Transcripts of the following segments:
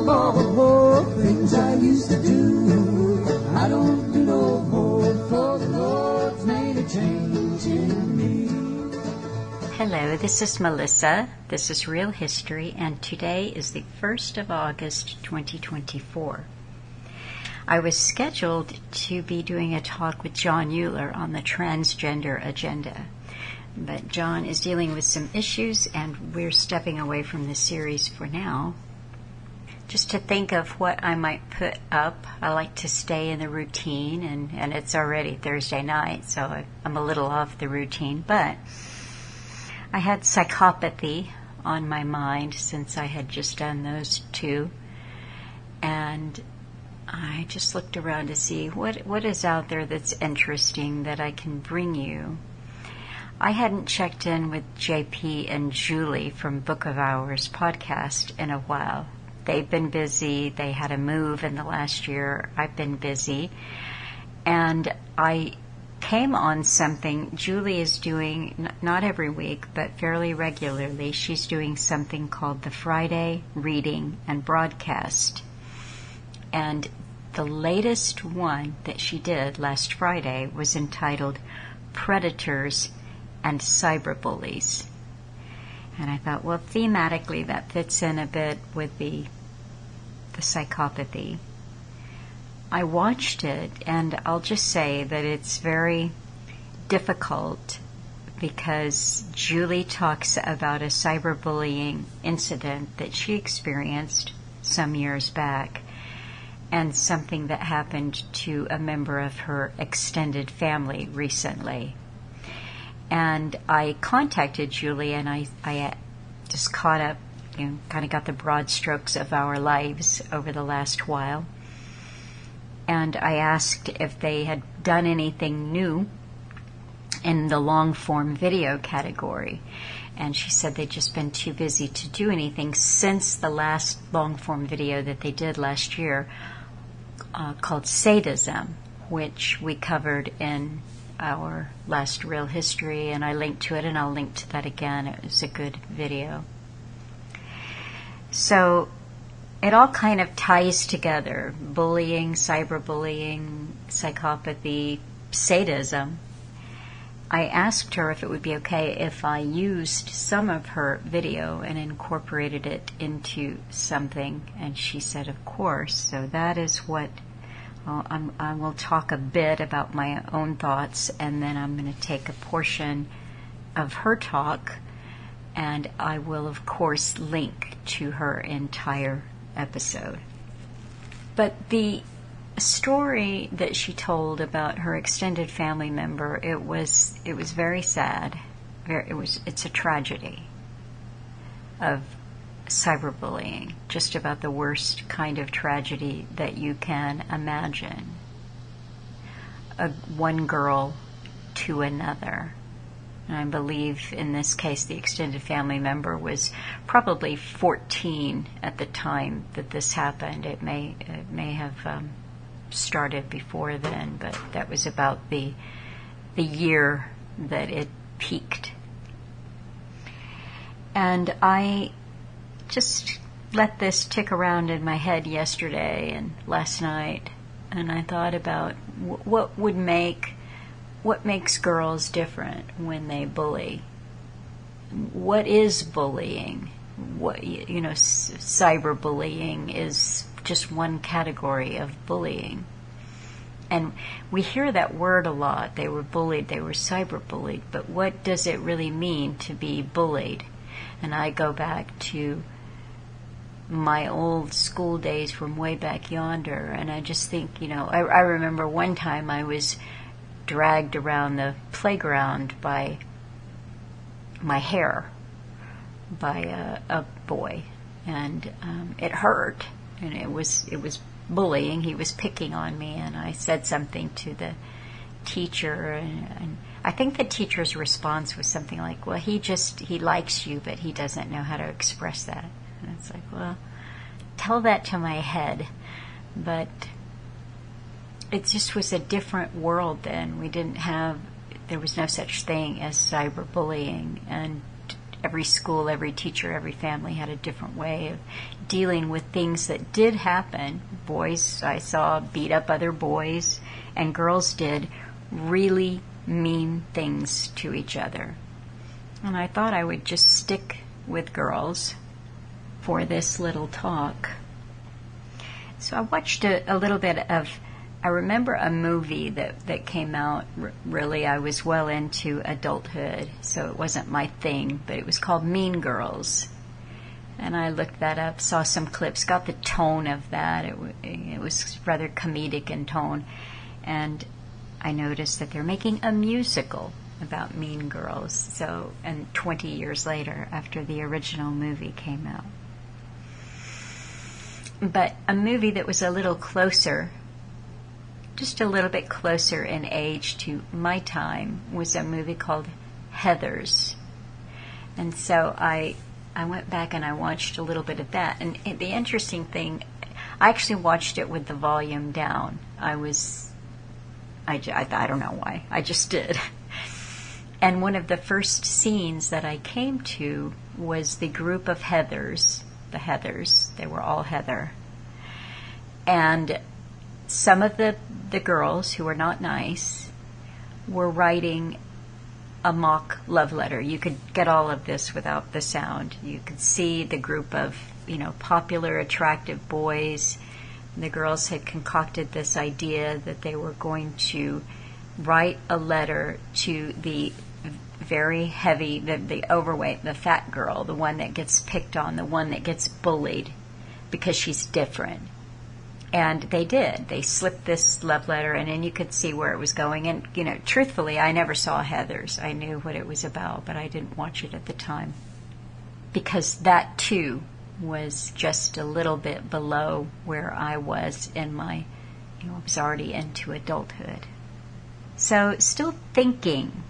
of all the poor things I used to do. I don't do no more, for the Lord's made a change in me. Hello, this is Melissa. This is Real History, and today is the 1st of August, 2024. I was scheduled to be doing a talk with John Euler on the transgender agenda, but John is dealing with some issues, and we're stepping away from the series for now. Just to think of what I might put up. I like to stay in the routine, and it's already Thursday night, so I'm a little off the routine, but I had Psychopathy on my mind since I had just done those two, and I just looked around to see what is out there that's interesting that I can bring you. I hadn't checked in with JP and Julie from Book of Hours podcast in a while. They've been busy. They had a move in the last year. I've been busy. And I came on something Julie is doing, not every week, but fairly regularly. She's doing something called the Friday Reading and Broadcast. And the latest one that she did last Friday was entitled Predators and Cyberbullies. And I thought, well, thematically that fits in a bit with the psychopathy. I watched it, and I'll just say that it's very difficult because Julie talks about a cyberbullying incident that she experienced some years back, and something that happened to a member of her extended family recently. And I contacted Julie, and I just caught up, kind of got the broad strokes of our lives over the last while. And I asked if they had done anything new in the long-form video category. And she said they'd just been too busy to do anything since the last long-form video that they did last year, called Sadism, which we covered in our last Real History, and I linked to it, and I'll link to that again. It was a good video. So it all kind of ties together: bullying, cyberbullying, psychopathy, sadism. I asked her if it would be okay if I used some of her video and incorporated it into something, and she said, of course. So that is what I will talk a bit about my own thoughts, and then I'm going to take a portion of her talk, and I will, of course, link to her entire episode. But the story that she told about her extended family member, it was very sad. It's a tragedy of cyberbullying, just about the worst kind of tragedy that you can imagine. One girl to another. And I believe in this case the extended family member was probably 14 at the time that this happened. It may have started before then, but that was about the year that it peaked. And I just let this tick around in my head yesterday and last night, and I thought about what makes girls different when they bully. What is bullying? Cyberbullying is just one category of bullying. And we hear that word a lot. They were bullied, they were cyberbullied. But what does it really mean to be bullied? And I go back to my old school days from way back yonder, and I just think, I remember one time I was dragged around the playground by my hair by a boy, and it hurt, and it was bullying. He was picking on me, and I said something to the teacher, and I think the teacher's response was something like, well, he likes you, but he doesn't know how to express that. And it's like, well, tell that to my head. But it just was a different world then. There was no such thing as cyberbullying, and every school, every teacher, every family had a different way of dealing with things that did happen. Boys, I saw, beat up other boys, and girls did really mean things to each other. And I thought I would just stick with girls for this little talk. So I watched a little bit of, I remember a movie that came out, really, I was well into adulthood, so it wasn't my thing, but it was called Mean Girls. And I looked that up, saw some clips, got the tone of that. It was rather comedic in tone. And I noticed that they're making a musical about Mean Girls, so, and 20 years later, after the original movie came out. But a movie that was a little closer, just a little bit closer in age to my time, was a movie called Heathers. And so I went back and I watched a little bit of that. And the interesting thing, I actually watched it with the volume down. I don't know why. I just did. And one of the first scenes that I came to was the group of Heathers, the Heathers. They were all Heather. And some of the girls who were not nice were writing a mock love letter. You could get all of this without the sound. You could see the group of, popular, attractive boys. The girls had concocted this idea that they were going to write a letter to the very heavy, the overweight, the fat girl, the one that gets picked on, the one that gets bullied because she's different. And they did. They slipped this love letter, and then you could see where it was going. And, truthfully, I never saw Heathers. I knew what it was about, but I didn't watch it at the time. Because that, too, was just a little bit below where I was in my, I was already into adulthood. So, still thinking,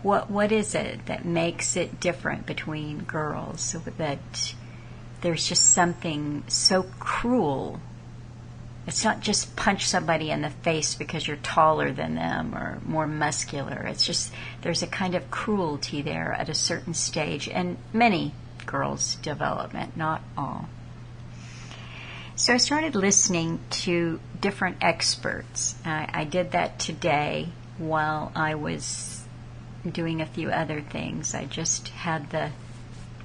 what is it that makes it different between girls, so that there's just something so cruel. It's not just punch somebody in the face because you're taller than them or more muscular. It's just there's a kind of cruelty there at a certain stage, and many girls' development, not all. So I started listening to different experts. I did that today while I was doing a few other things. I just had the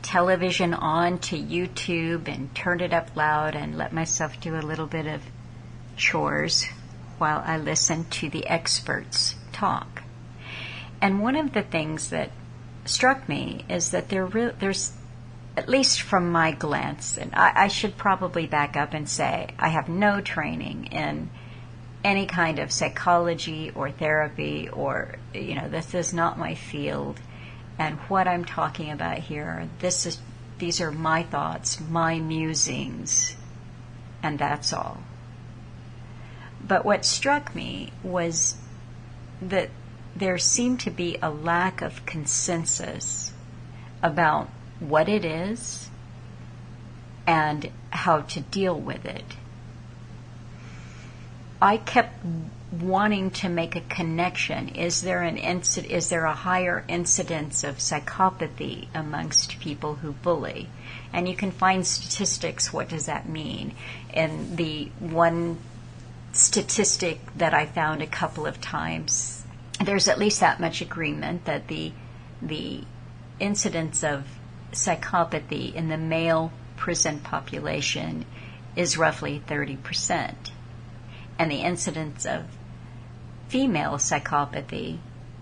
television on to YouTube and turned it up loud and let myself do a little bit of chores while I listened to the experts talk. And one of the things that struck me is that there's, at least from my glance, and I should probably back up and say I have no training in any kind of psychology or therapy, or, this is not my field. And what I'm talking about here, these are my thoughts, my musings, and that's all. But what struck me was that there seemed to be a lack of consensus about what it is and how to deal with it. I kept wanting to make a connection. Is there a higher incidence of psychopathy amongst people who bully? And you can find statistics. What does that mean? And the one statistic that I found a couple of times, there's at least that much agreement that the incidence of psychopathy in the male prison population is roughly 30%. And the incidence of female psychopathy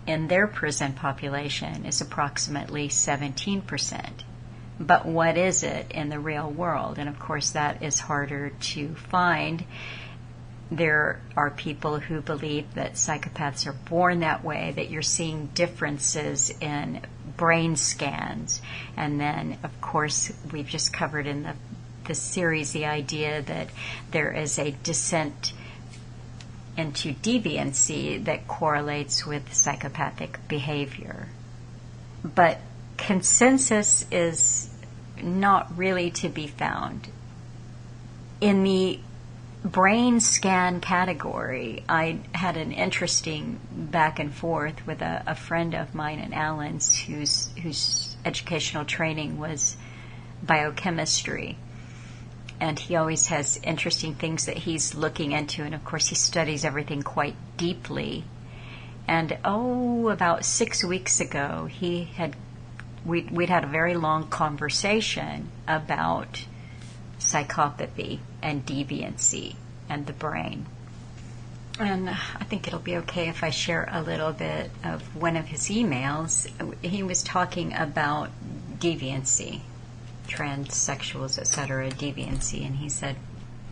in their prison population is approximately 17%. But what is it in the real world? And of course that is harder to find. There are people who believe that psychopaths are born that way, that you're seeing differences in brain scans. And then, of course, we've just covered in the series the idea that there is a descent into deviancy that correlates with psychopathic behavior. But consensus is not really to be found. In the brain scan category, I had an interesting back and forth with a friend of mine and Alan's whose educational training was biochemistry. And he always has interesting things that he's looking into, and of course he studies everything quite deeply. And about 6 weeks ago, we'd had a very long conversation about psychopathy and deviancy and the brain. And I think it'll be okay if I share a little bit of one of his emails. He was talking about deviancy, transsexuals, etc., deviancy, and he said,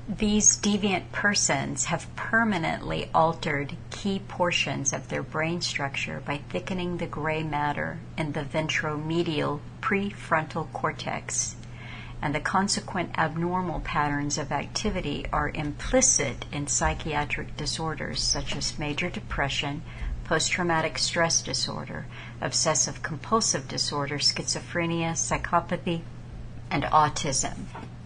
these deviant persons have permanently altered key portions of their brain structure by thickening the gray matter in the ventromedial prefrontal cortex, and the consequent abnormal patterns of activity are implicit in psychiatric disorders such as major depression, post-traumatic stress disorder, obsessive-compulsive disorder, schizophrenia, psychopathy, and autism.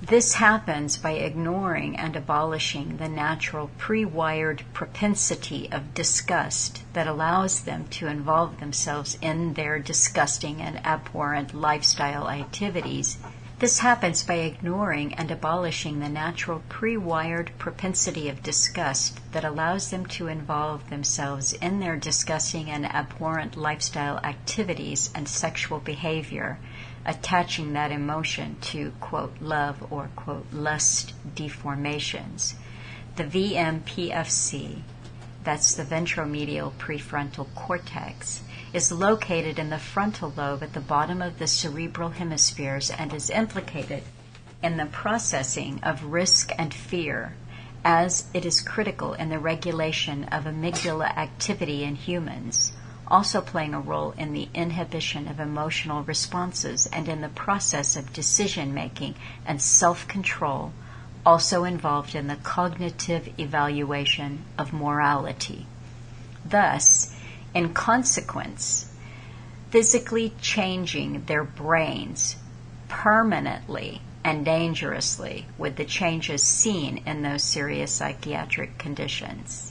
This happens by ignoring and abolishing the natural pre-wired propensity of disgust that allows them to involve themselves in their disgusting and abhorrent lifestyle activities. This happens by ignoring and abolishing the natural pre-wired propensity of disgust that allows them to involve themselves in their disgusting and abhorrent lifestyle activities and sexual behavior, attaching that emotion to, quote, love or, quote, lust deformations. The VMPFC, that's the ventromedial prefrontal cortex, is located in the frontal lobe at the bottom of the cerebral hemispheres and is implicated in the processing of risk and fear, as it is critical in the regulation of amygdala activity in humans, also playing a role in the inhibition of emotional responses and in the process of decision-making and self-control, also involved in the cognitive evaluation of morality. Thus, in consequence, physically changing their brains permanently and dangerously with the changes seen in those serious psychiatric conditions.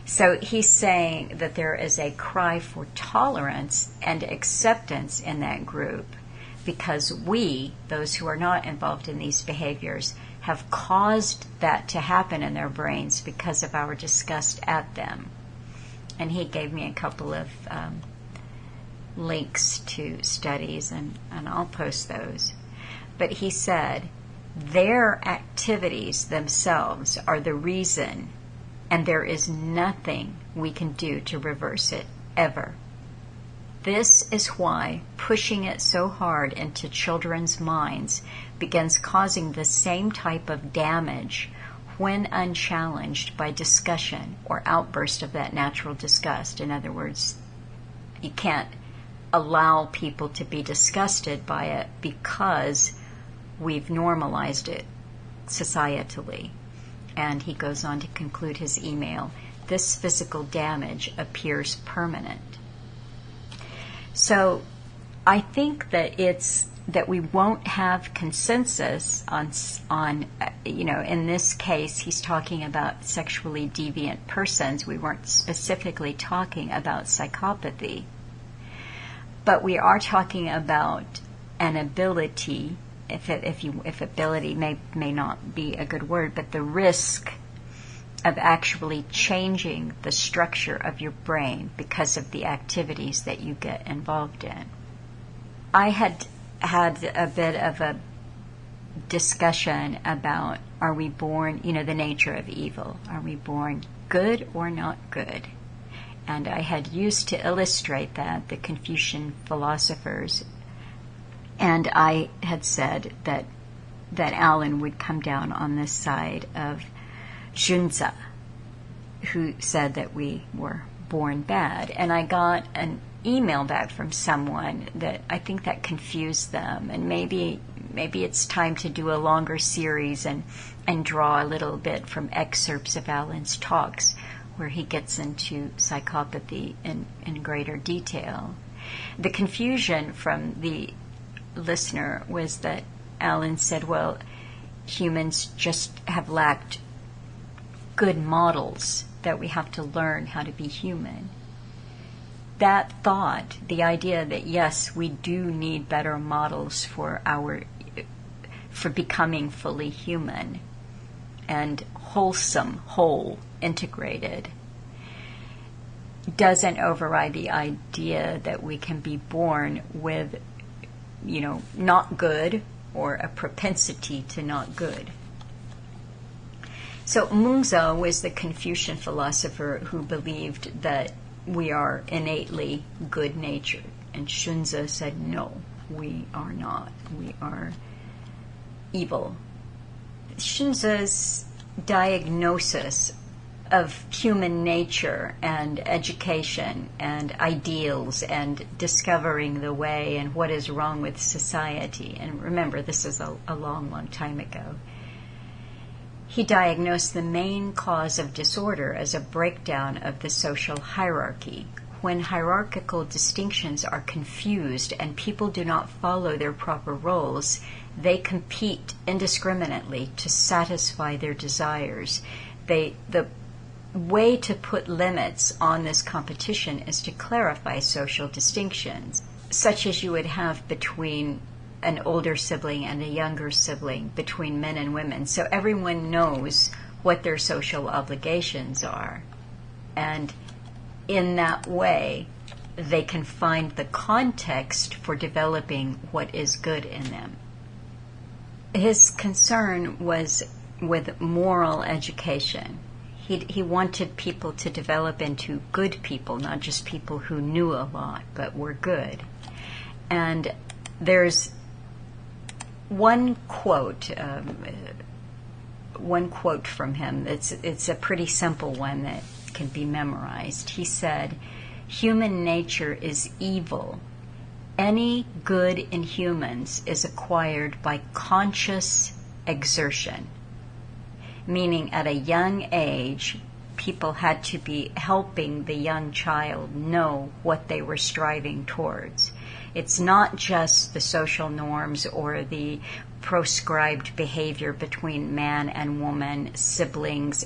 So he's saying that there is a cry for tolerance and acceptance in that group because we, those who are not involved in these behaviors, have caused that to happen in their brains because of our disgust at them. And he gave me a couple of links to studies, and I'll post those. But he said their activities themselves are the reason, and there is nothing we can do to reverse it, ever. This is why pushing it so hard into children's minds begins causing the same type of damage when unchallenged by discussion or outburst of that natural disgust. In other words, you can't allow people to be disgusted by it because we've normalized it societally. And he goes on to conclude his email, this physical damage appears permanent. So I think that that we won't have consensus on in this case he's talking about sexually deviant persons. We weren't specifically talking about psychopathy, but we are talking about an ability, if ability may not be a good word, but the risk of actually changing the structure of your brain because of the activities that you get involved in. I had a bit of a discussion about, are we born, the nature of evil? Are we born good or not good? And I had used to illustrate that the Confucian philosophers, and I had said that Alan would come down on this side of Junzi, who said that we were born bad. And I got an email back from someone that I think that confused them, and maybe it's time to do a longer series and draw a little bit from excerpts of Alan's talks where he gets into psychopathy in greater detail. The confusion from the listener was that Alan said, well, humans just have lacked good models, that we have to learn how to be human. That thought, the idea that yes, we do need better models for becoming fully human and wholesome, whole, integrated, doesn't override the idea that we can be born with, not good, or a propensity to not good. So Mengzi was the Confucian philosopher who believed that we are innately good-natured. And Xunzi said, no, we are not. We are evil. Xunzi's diagnosis of human nature and education and ideals and discovering the way and what is wrong with society, and remember, this is a long, long time ago, he diagnosed the main cause of disorder as a breakdown of the social hierarchy. When hierarchical distinctions are confused and people do not follow their proper roles, they compete indiscriminately to satisfy their desires. The way to put limits on this competition is to clarify social distinctions, such as you would have between an older sibling and a younger sibling, between men and women. So everyone knows what their social obligations are. And in that way, they can find the context for developing what is good in them. His concern was with moral education. He wanted people to develop into good people, not just people who knew a lot but were good. And there's one quote from him. It's a pretty simple one that can be memorized. He said, "Human nature is evil. Any good in humans is acquired by conscious exertion." Meaning at a young age, people had to be helping the young child know what they were striving towards. It's not just the social norms or the proscribed behavior between man and woman, siblings,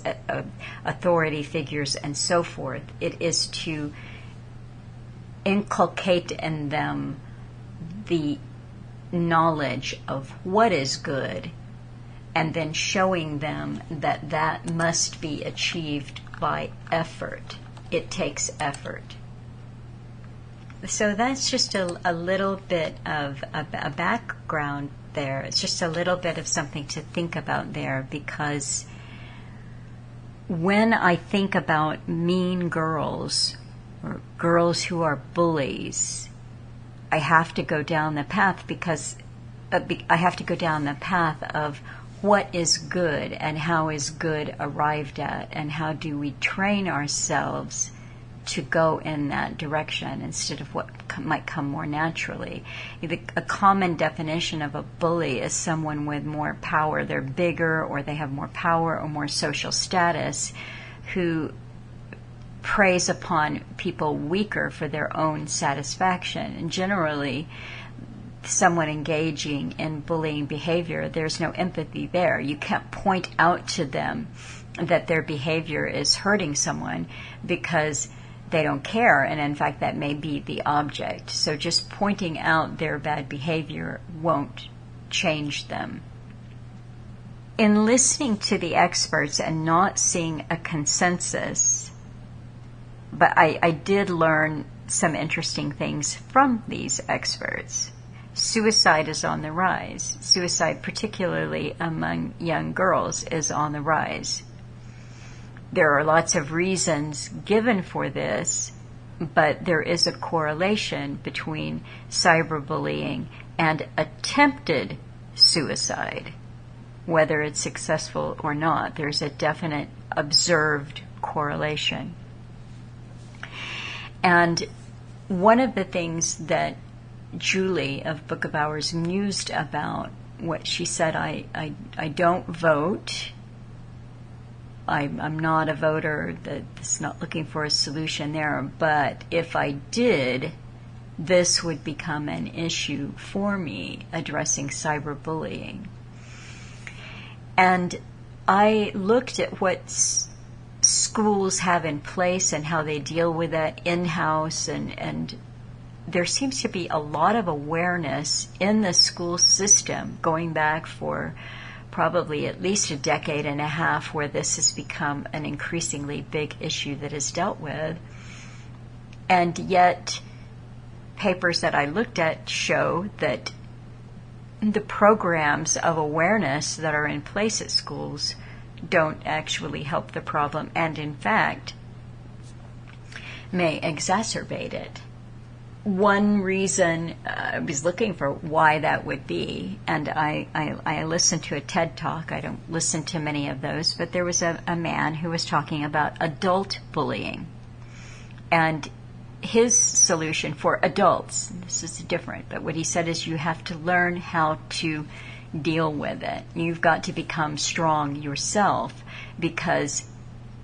authority figures, and so forth. It is to inculcate in them the knowledge of what is good, and then showing them that that must be achieved by effort. It takes effort. So that's just a little bit of a background there. It's just a little bit of something to think about there, because when I think about mean girls or girls who are bullies, I have to go down the path of what is good and how is good arrived at, and how do we train ourselves to go in that direction instead of what might come more naturally. A common definition of a bully is someone with more power. They're bigger, or they have more power or more social status, who preys upon people weaker for their own satisfaction. And generally, someone engaging in bullying behavior, there's no empathy there. You can't point out to them that their behavior is hurting someone because they don't care, and in fact that may be the object. So just pointing out their bad behavior won't change them. In listening to the experts and not seeing a consensus, but I did learn some interesting things from these experts. Suicide is on the rise. Suicide, particularly among young girls, is on the rise. There are lots of reasons given for this, but there is a correlation between cyberbullying and attempted suicide. Whether it's successful or not, there's a definite observed correlation. And one of the things that Julie of Book of Hours mused about, what she said, I don't vote. I'm not a voter that's not looking for a solution there, but if I did, this would become an issue for me, addressing cyberbullying. And I looked at what schools have in place and how they deal with that in-house, and there seems to be a lot of awareness in the school system going back for probably at least a decade and a half, where this has become an increasingly big issue that is dealt with. And yet papers that I looked at show that the programs of awareness that are in place at schools don't actually help the problem, and in fact may exacerbate it. One reason I was looking for why that would be, and I listened to a TED Talk. I don't listen to many of those, but there was a man who was talking about adult bullying. And his solution for adults, this is different, but what he said is you have to learn how to deal with it. You've got to become strong yourself, because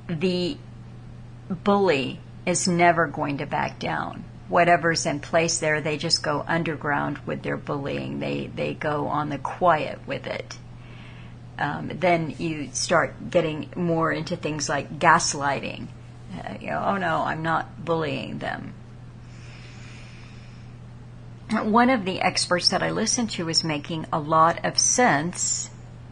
the bully is never going to back down. Whatever's in place there, they just go underground with their bullying. They go on the quiet with it. Then you start getting more into things like gaslighting. Oh no, I'm not bullying them. One of the experts that I listened to was making a lot of sense,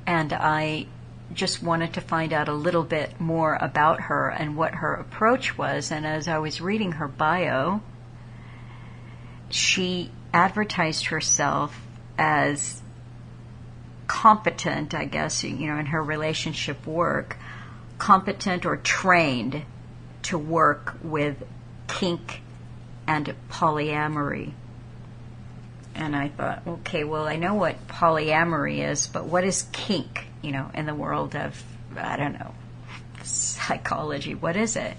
and I just wanted to find out a little bit more about her and what her approach was. And as I was reading her bio, she advertised herself as competent, I guess, in her relationship work, competent or trained to work with kink and polyamory. And I thought, okay, well, I know what polyamory is, but what is kink, in the world of, I don't know, psychology? What is it?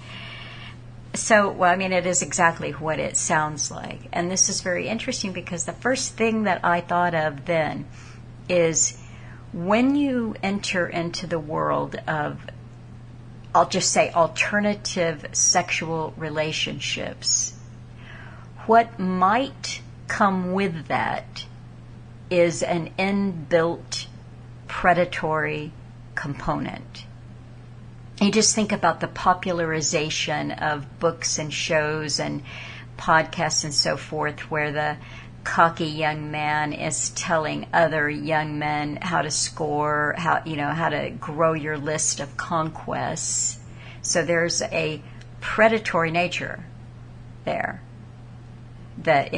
So, it is exactly what it sounds like. And this is very interesting, because the first thing that I thought of then is when you enter into the world of, I'll just say, alternative sexual relationships, what might come with that is an inbuilt predatory component. You just think about the popularization of books and shows and podcasts and so forth, where the cocky young man is telling other young men how to score, how to grow your list of conquests. So there's a predatory nature there that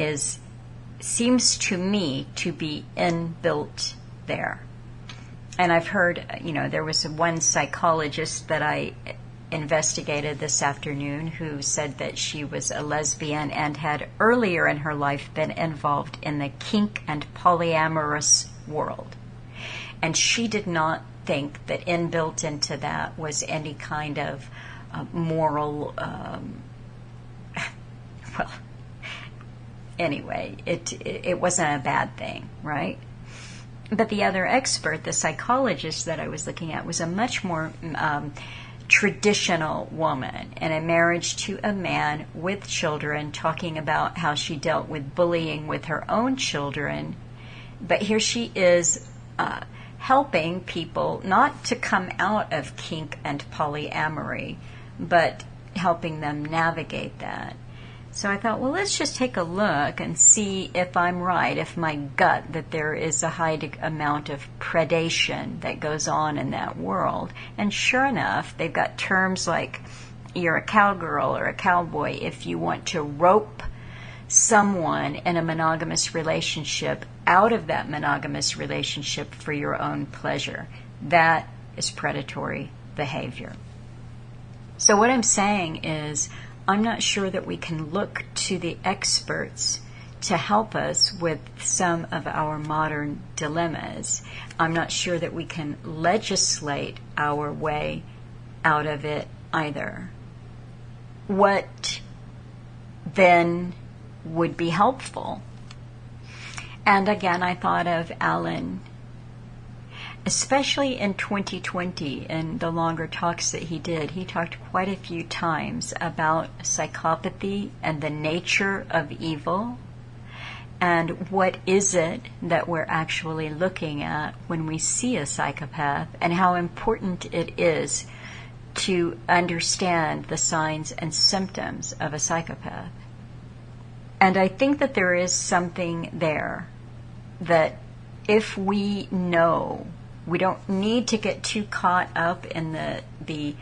seems to me to be inbuilt there. And I've heard, there was one psychologist that I investigated this afternoon who said that she was a lesbian and had earlier in her life been involved in the kink and polyamorous world. And she did not think that inbuilt into that was any kind of moral, anyway, it wasn't a bad thing, right? But the other expert, the psychologist that I was looking at, was a much more traditional woman in a marriage to a man with children, talking about how she dealt with bullying with her own children. But here she is helping people not to come out of kink and polyamory, but helping them navigate that. So I thought, well, let's just take a look and see if I'm right, if my gut, that there is a high amount of predation that goes on in that world. And sure enough, they've got terms like you're a cowgirl or a cowboy if you want to rope someone in a monogamous relationship out of that monogamous relationship for your own pleasure. That is predatory behavior. So what I'm saying is, I'm not sure that we can look to the experts to help us with some of our modern dilemmas. I'm not sure that we can legislate our way out of it either. What then would be helpful? And again, I thought of Alan, especially in 2020, in the longer talks that he did. He talked quite a few times about psychopathy and the nature of evil, and what is it that we're actually looking at when we see a psychopath, and how important it is to understand the signs and symptoms of a psychopath. And I think that there is something there that if we know, we don't need to get too caught up in the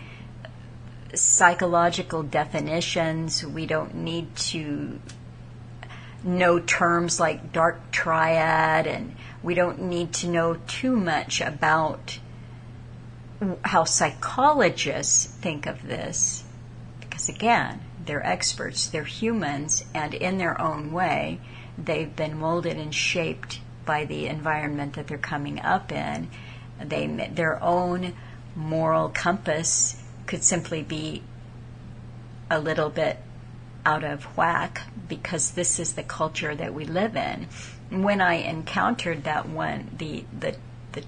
psychological definitions. We don't need to know terms like dark triad, and we don't need to know too much about how psychologists think of this, because again, they're experts, they're humans, and in their own way, they've been molded and shaped by the environment that they're coming up in. Their own moral compass could simply be a little bit out of whack because this is the culture that we live in. When I encountered that one, the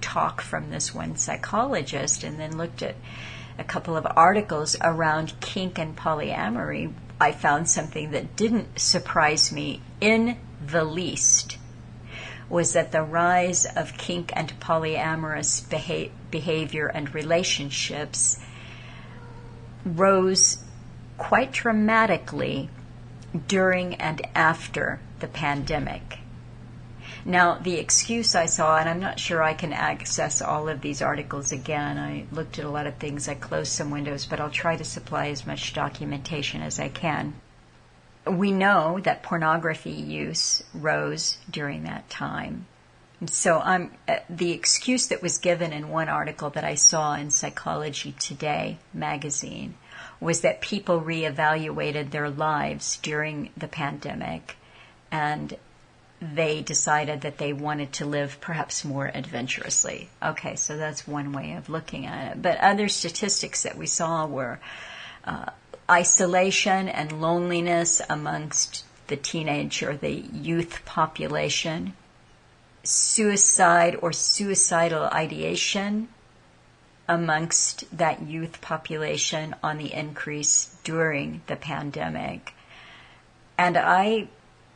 talk from this one psychologist, and then looked at a couple of articles around kink and polyamory, I found something that didn't surprise me in the least, was that the rise of kink and polyamorous behavior and relationships rose quite dramatically during and after the pandemic. Now, the excuse I saw, and I'm not sure I can access all of these articles again. I looked at a lot of things. I closed some windows, but I'll try to supply as much documentation as I can. We know that pornography use rose during that time. And so the excuse that was given in one article that I saw in Psychology Today magazine was that people reevaluated their lives during the pandemic, and they decided that they wanted to live perhaps more adventurously. Okay, so that's one way of looking at it. But other statistics that we saw were isolation and loneliness amongst the teenage or the youth population, suicide or suicidal ideation amongst that youth population on the increase during the pandemic. And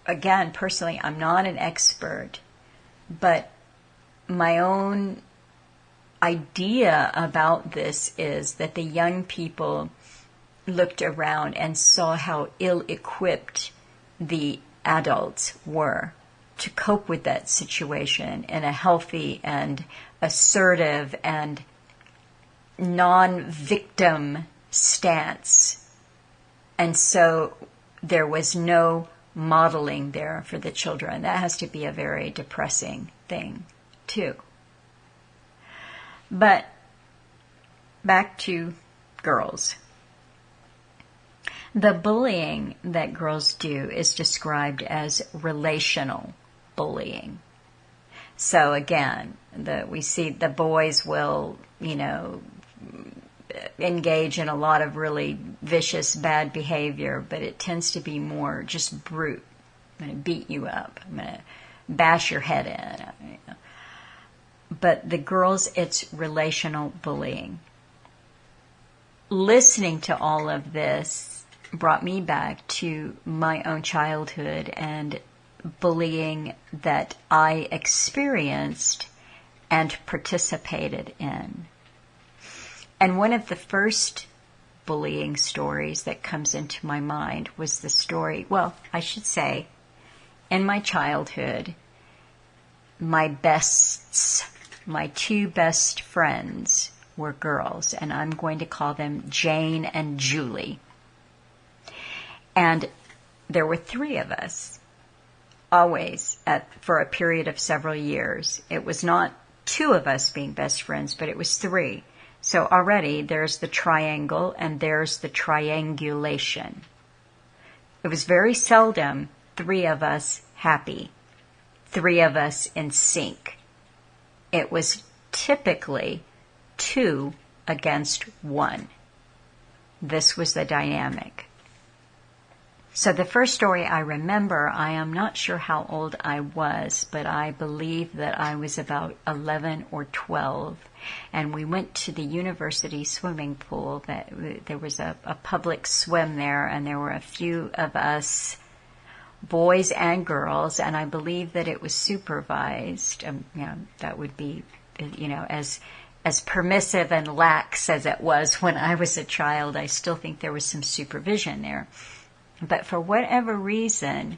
again, personally, I'm not an expert, but my own idea about this is that the young people looked around and saw how ill-equipped the adults were to cope with that situation in a healthy and assertive and non-victim stance. And so there was no modeling there for the children. That has to be a very depressing thing, too. But back to girls. The bullying that girls do is described as relational bullying. So again, we see the boys will, engage in a lot of really vicious, bad behavior, but it tends to be more just brute. I'm going to beat you up. I'm going to bash your head in. But the girls, it's relational bullying. Listening to all of this brought me back to my own childhood and bullying that I experienced and participated in. And one of the first bullying stories that comes into my mind was the story, well, I should say, in my childhood, my two best friends were girls, and I'm going to call them Jane and Julie. And there were three of us, always, for a period of several years. It was not two of us being best friends, but it was three. So already there's the triangle and there's the triangulation. It was very seldom three of us happy, three of us in sync. It was typically 2 against 1. This was the dynamic. So the first story I remember, I am not sure how old I was, but I believe that I was about 11 or 12. And we went to the university swimming pool. There was a public swim there, and there were a few of us, boys and girls, and I believe that it was supervised. That would be, as as permissive and lax as it was when I was a child, I still think there was some supervision there. But for whatever reason,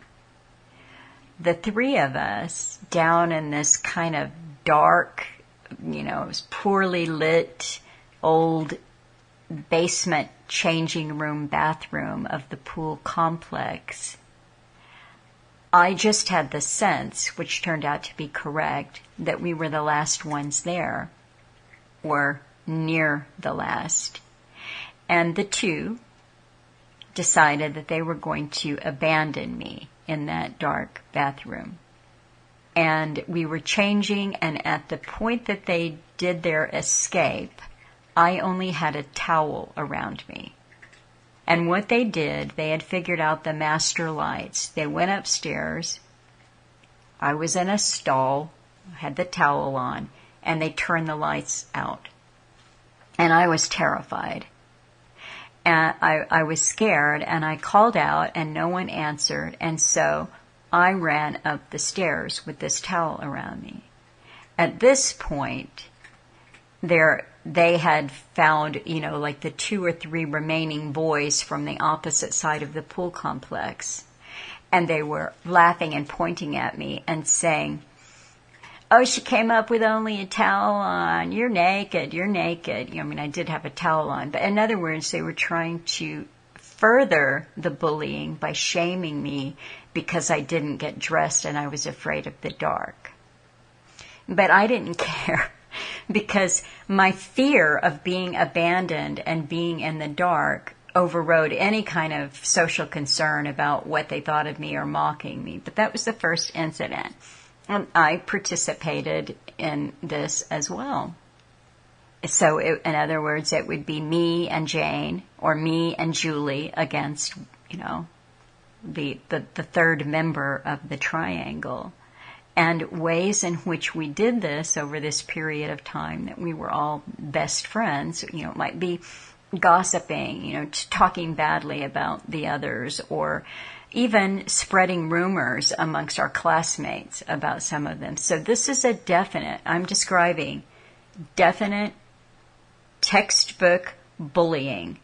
the three of us down in this kind of dark, it was poorly lit, old basement changing room, bathroom of the pool complex, I just had the sense, which turned out to be correct, that we were the last ones there, or near the last. And the two decided that they were going to abandon me in that dark bathroom. And we were changing, and at the point that they did their escape, I only had a towel around me. And what they did, they had figured out the master lights. They went upstairs. I was in a stall, had the towel on, and they turned the lights out. And I was terrified. And I was scared, and I called out, and no one answered. And so I ran up the stairs with this towel around me. At this point, they had found, like the 2 or 3 remaining boys from the opposite side of the pool complex. And they were laughing and pointing at me and saying, "Oh, she came up with only a towel on. You're naked, you're naked." I did have a towel on. But in other words, they were trying to further the bullying by shaming me because I didn't get dressed and I was afraid of the dark. But I didn't care. Because my fear of being abandoned and being in the dark overrode any kind of social concern about what they thought of me or mocking me. But that was the first incident. And I participated in this as well. So in other words, it would be me and Jane or me and Julie against, the third member of the triangle. And ways in which we did this over this period of time that we were all best friends, might be gossiping, talking badly about the others, or even spreading rumors amongst our classmates about some of them. So this is I'm describing definite textbook bullying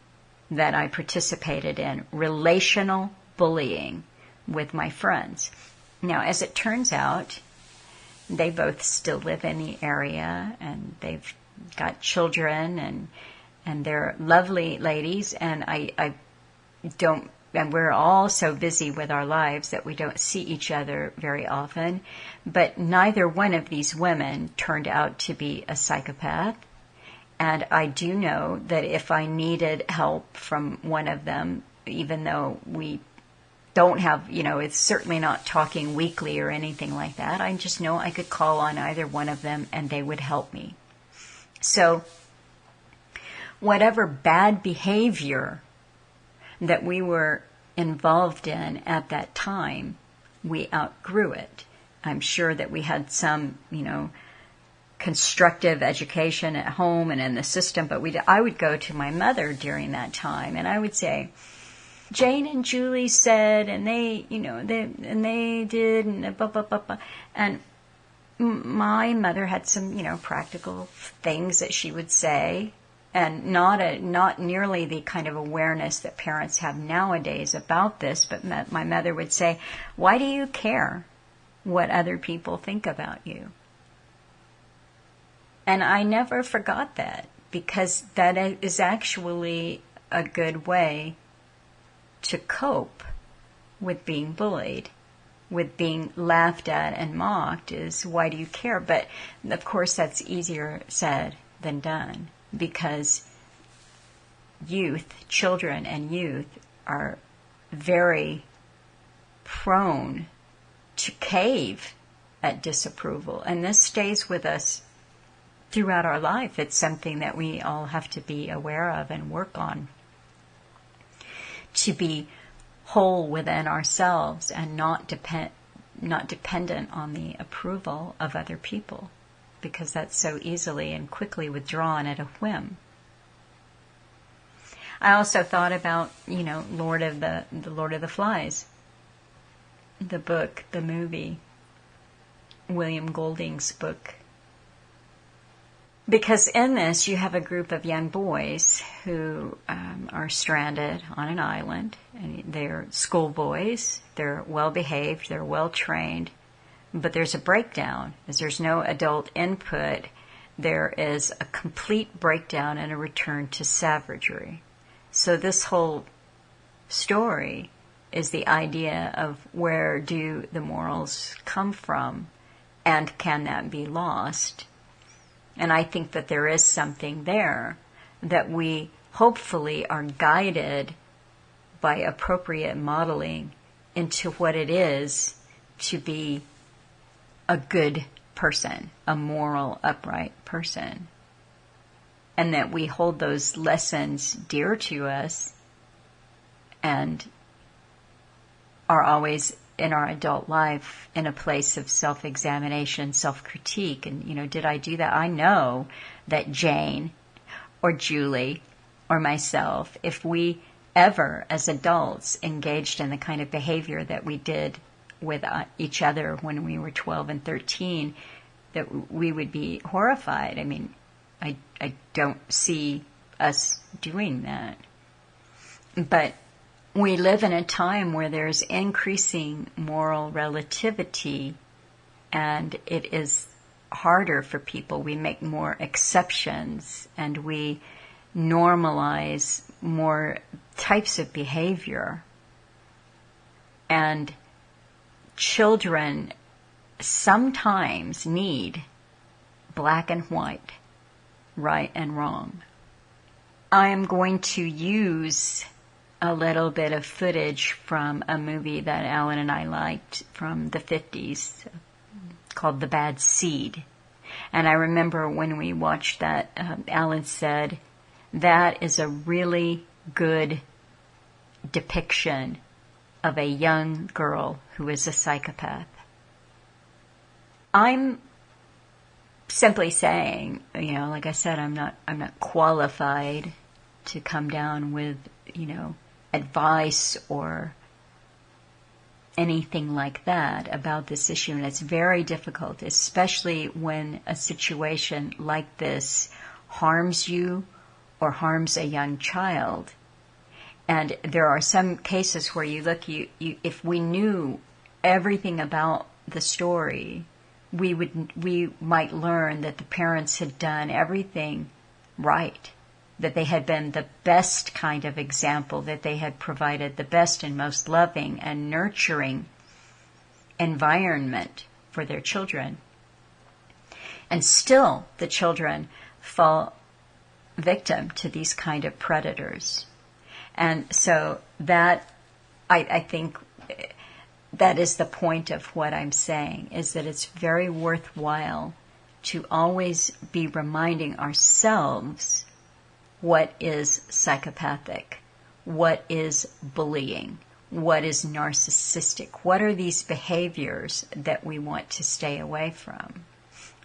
that I participated in, relational bullying with my friends. Now, as it turns out, they both still live in the area, and they've got children, and they're lovely ladies, and and we're all so busy with our lives that we don't see each other very often. But neither one of these women turned out to be a psychopath. And I do know that if I needed help from one of them, even though we don't have, it's certainly not talking weekly or anything like that, I just know I could call on either one of them and they would help me. So whatever bad behavior that we were involved in at that time, we outgrew it. I'm sure that we had some, constructive education at home and in the system, but I would go to my mother during that time and I would say, "Jane and Julie said, and they, they did, and blah, blah, blah, blah." And my mother had some, practical things that she would say, and not nearly the kind of awareness that parents have nowadays about this, but my mother would say, "Why do you care what other people think about you?" And I never forgot that, because that is actually a good way to cope with being bullied, with being laughed at and mocked, is why do you care? But of course that's easier said than done, because children and youth are very prone to cave at disapproval. And this stays with us throughout our life. It's something that we all have to be aware of and work on, to be whole within ourselves and not dependent on the approval of other people, because that's so easily and quickly withdrawn at a whim. I also thought about, Lord of the Flies, the book, the movie, William Golding's book. Because in this, you have a group of young boys who are stranded on an island. And they're schoolboys. They're well-behaved. They're well-trained. But there's a breakdown. As there's no adult input, there is a complete breakdown and a return to savagery. So this whole story is the idea of where do the morals come from, and can that be lost? And I think that there is something there, that we hopefully are guided by appropriate modeling into what it is to be a good person, a moral, upright person. And that we hold those lessons dear to us and are always in our adult life in a place of self-examination, self-critique. And, did I do that? I know that Jane or Julie or myself, if we ever as adults engaged in the kind of behavior that we did with each other when we were 12 and 13, that we would be horrified. I mean, I don't see us doing that. But we live in a time where there's increasing moral relativity, and it is harder for people. We make more exceptions, and we normalize more types of behavior. And children sometimes need black and white, right and wrong. I am going to use a little bit of footage from a movie that Alan and I liked from the 50s called The Bad Seed. And I remember when we watched that, Alan said, that is a really good depiction of a young girl who is a psychopath. I'm simply saying, like I said, I'm not qualified to come down with, advice or anything like that about this issue. And it's very difficult, especially when a situation like this harms you or harms a young child. And there are some cases where you look, if we knew everything about the story, we might learn that the parents had done everything right, that they had been the best kind of example, that they had provided the best and most loving and nurturing environment for their children. And still the children fall victim to these kind of predators. And so that, I think, that is the point of what I'm saying, is that it's very worthwhile to always be reminding ourselves what is psychopathic, what is bullying, what is narcissistic, what are these behaviors that we want to stay away from.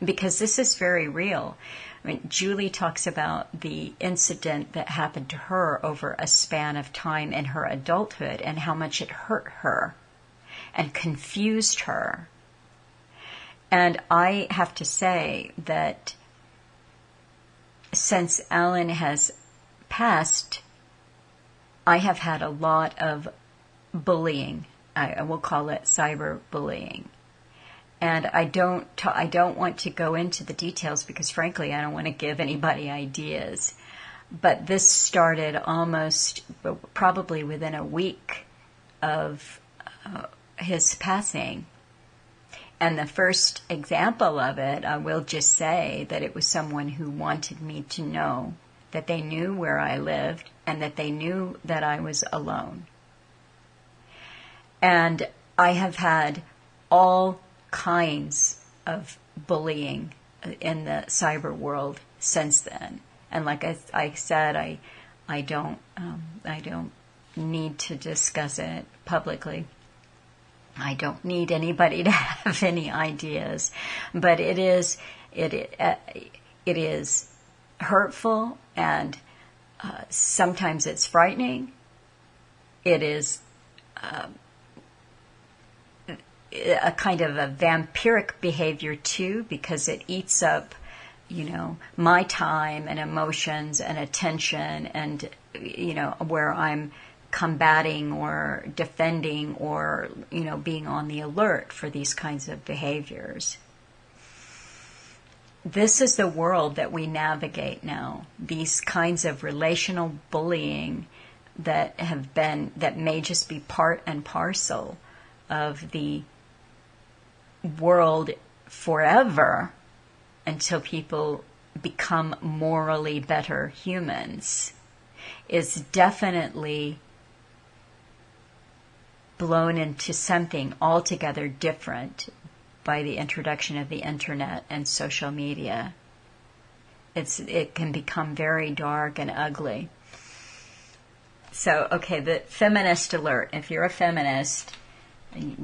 Because this is very real. I mean, Julie talks about the incident that happened to her over a span of time in her adulthood and how much it hurt her and confused her. And I have to say that since Alan has passed, I have had a lot of bullying. I will call it cyberbullying. And I don't want to go into the details because, frankly, I don't want to give anybody ideas. But this started probably within a week of his passing. And the first example of it, I will just say that it was someone who wanted me to know that they knew where I lived and that they knew that I was alone. And I have had all kinds of bullying in the cyber world since then. And like I said, I don't need to discuss it publicly. I don't need anybody to have any ideas, but it is hurtful, and sometimes it's frightening. It is a kind of a vampiric behavior too, because it eats up my time and emotions and attention and, where I'm combating or defending or, being on the alert for these kinds of behaviors. This is the world that we navigate now. These kinds of relational bullying that may just be part and parcel of the world forever until people become morally better humans, is definitely blown into something altogether different by the introduction of the internet and social media. It can become very dark and ugly. So, okay, the feminist alert. If you're a feminist,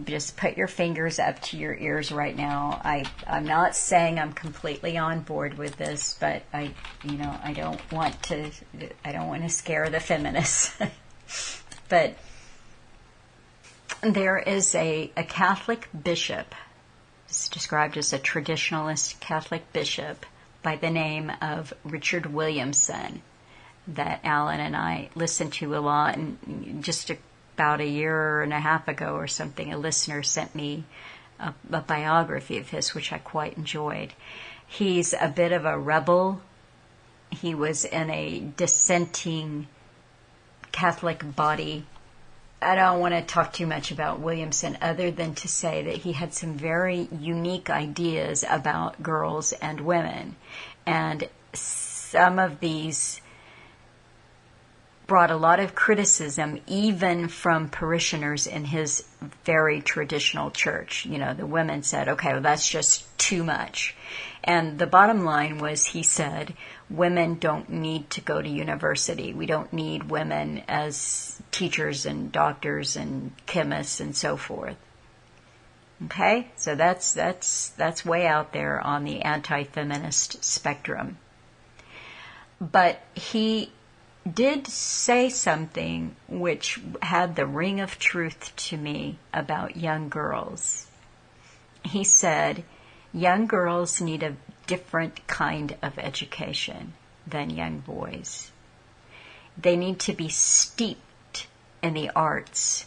just put your fingers up to your ears right now. I'm not saying I'm completely on board with this, but I don't want to scare the feminists. But there is a Catholic bishop. It's described as a traditionalist Catholic bishop by the name of Richard Williamson that Alan and I listened to a lot. And just about a year and a half ago or something, a listener sent me a biography of his, which I quite enjoyed. He's a bit of a rebel. He was in a dissenting Catholic body. I don't want to talk too much about Williamson other than to say that he had some very unique ideas about girls and women. And some of these brought a lot of criticism even from parishioners in his very traditional church. The women said, okay, well, that's just too much. And the bottom line was, he said, women don't need to go to university. We don't need women as teachers and doctors and chemists and so forth. Okay? So that's way out there on the anti-feminist spectrum. But he did say something which had the ring of truth to me about young girls. He said, young girls need a different kind of education than young boys. They need to be steeped in the arts.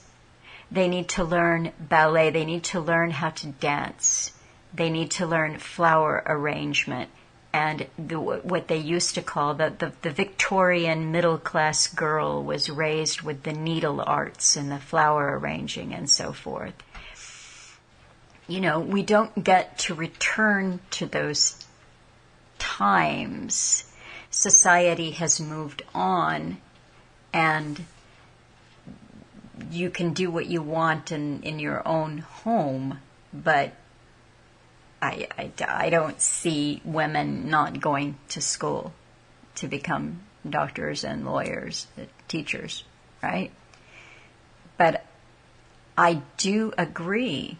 They need to learn ballet. They need to learn how to dance. They need to learn flower arrangement and what they used to call the Victorian middle-class girl was raised with the needle arts and the flower arranging and so forth. We don't get to return to those times. Society has moved on, and you can do what you want in your own home, but I don't see women not going to school to become doctors and lawyers, teachers, right? But I do agree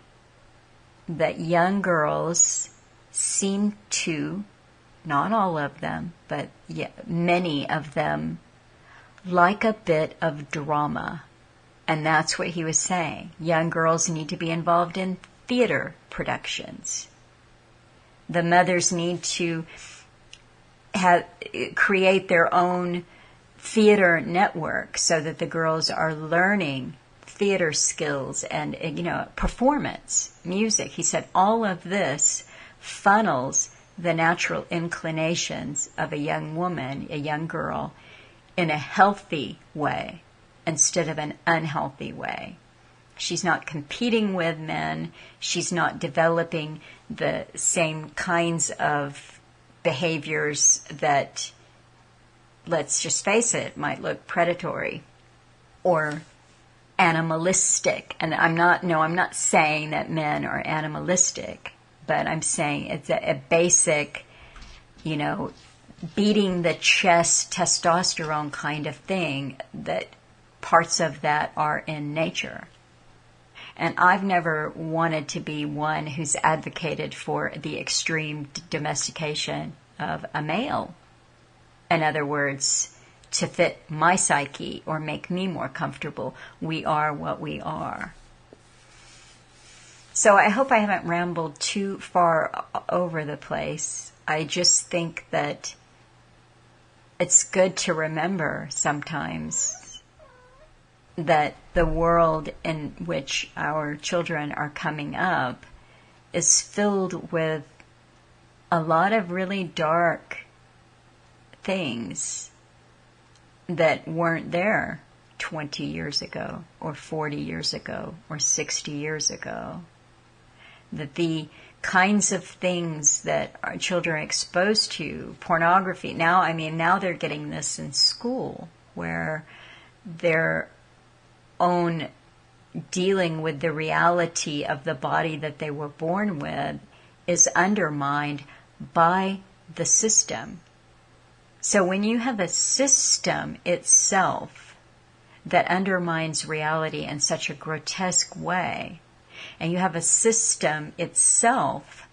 that young girls seem to, not all of them, but many of them, like a bit of drama. And that's what he was saying. Young girls need to be involved in theater productions. The mothers need to create their own theater network so that the girls are learning theater skills and performance, music. He said all of this funnels the natural inclinations of a young woman, a young girl, in a healthy way instead of an unhealthy way. She's not competing with men. She's not developing the same kinds of behaviors that, let's just face it, might look predatory or animalistic. And I'm not saying that men are animalistic, but I'm saying it's a basic, beating the chest testosterone kind of thing, that parts of that are in nature. And I've never wanted to be one who's advocated for the extreme domestication of a male. In other words, to fit my psyche or make me more comfortable. We are what we are. So I hope I haven't rambled too far over the place. I just think that it's good to remember sometimes that the world in which our children are coming up is filled with a lot of really dark things that weren't there 20 years ago or 40 years ago or 60 years ago. That the kinds of things that our children are exposed to, pornography, now they're getting this in school where their own dealing with the reality of the body that they were born with is undermined by the system. So when you have a system itself that undermines reality in such a grotesque way, and you have a system itself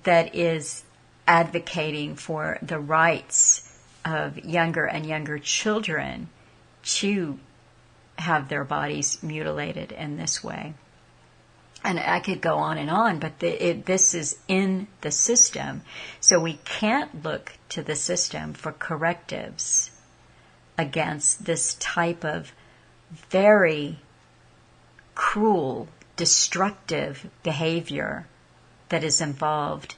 that is advocating for the rights of younger and younger children to have their bodies mutilated in this way. And I could go on, but this is in the system. So we can't look to the system for correctives against this type of very cruel, destructive behavior that is involved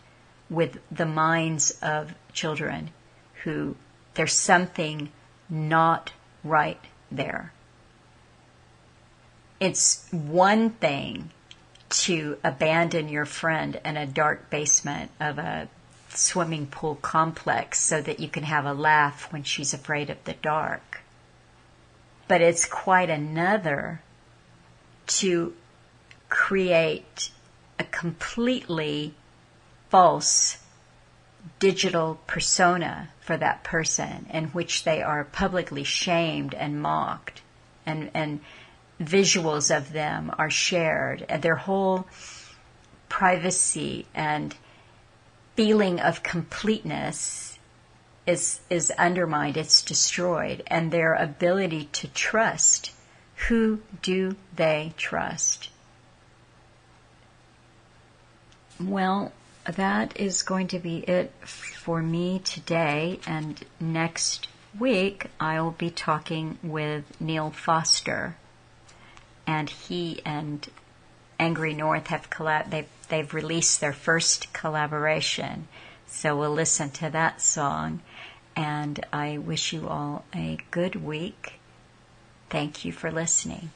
with the minds of children who there's something not right there. It's one thing to abandon your friend in a dark basement of a swimming pool complex so that you can have a laugh when she's afraid of the dark. But it's quite another to create a completely false digital persona for that person in which they are publicly shamed and mocked, and visuals of them are shared, and their whole privacy and feeling of completeness is undermined, it's destroyed, and their ability to trust. Who do they trust? Well, that is going to be it for me today, and next week I'll be talking with Neil Foster, and he and Angry North have they've released their first collaboration, so we'll listen to that song, and I wish you all a good week. Thank you for listening.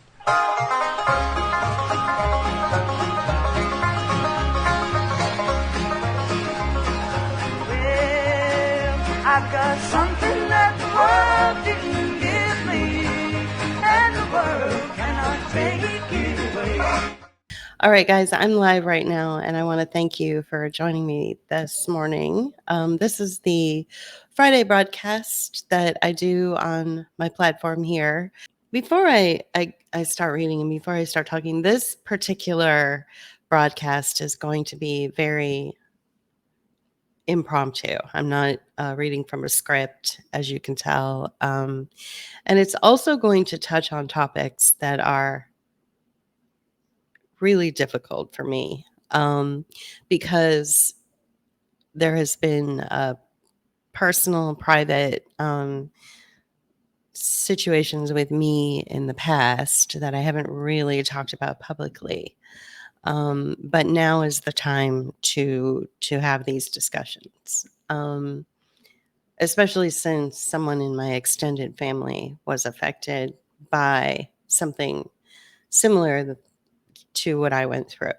I've got something that the world didn't give me, and the world cannot take it away. All right, guys, I'm live right now, and I want to thank you for joining me this morning. This is the Friday broadcast that I do on my platform here. Before I start reading and before I start talking, this particular broadcast is going to be very impromptu. I'm not reading from a script, as you can tell. And it's also going to touch on topics that are really difficult for me because there has been personal, private situations with me in the past that I haven't really talked about publicly. But now is the time to have these discussions, especially since someone in my extended family was affected by something similar to what I went through.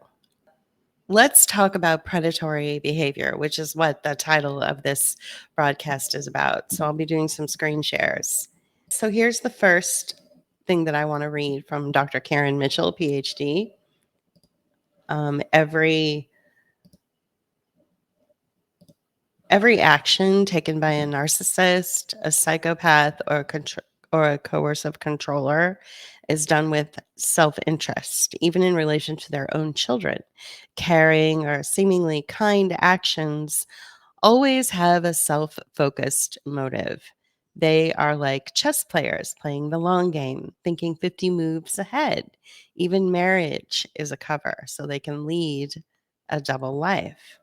Let's talk about predatory behavior, which is what the title of this broadcast is about. So I'll be doing some screen shares. So here's the first thing that I want to read from Dr. Karen Mitchell, PhD. Every action taken by a narcissist, a psychopath, or a coercive controller is done with self-interest, even in relation to their own children. Caring or seemingly kind actions always have a self-focused motive. They are like chess players playing the long game, thinking 50 moves ahead. Even marriage is a cover, so they can lead a double life.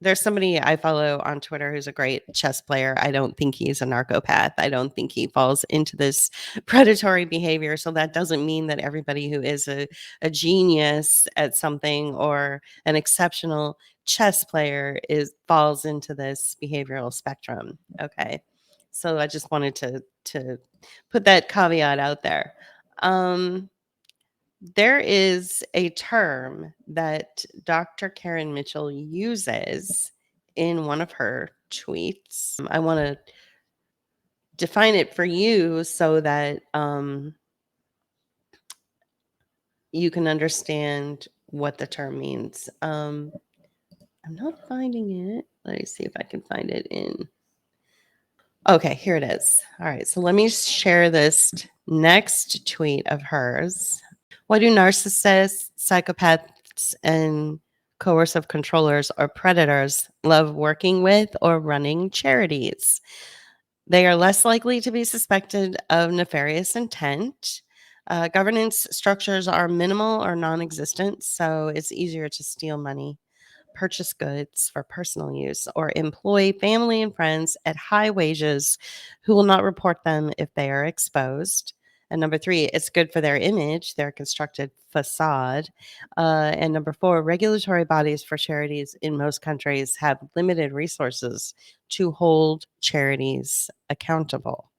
there's somebody I follow on Twitter who's a great chess player. I don't think he's a narcopath. I don't think he falls into this predatory behavior. So that doesn't mean that everybody who is a genius at something or an exceptional chess player falls into this behavioral spectrum. Okay. So I just wanted to put that caveat out there. There is a term that Dr. Karen Mitchell uses in one of her tweets. I want to define it for you so that you can understand what the term means. I'm not finding it. Let me see if I can find it in. Okay, here it is. All right, so let me share this next tweet of hers. Why do narcissists, psychopaths, and coercive controllers or predators love working with or running charities? They are less likely to be suspected of nefarious intent. Governance structures are minimal or non existent, so it's easier to steal money, purchase goods for personal use, or employ family and friends at high wages who will not report them if they are exposed. And number three, it's good for their image, their constructed facade. And number four, regulatory bodies for charities in most countries have limited resources to hold charities accountable.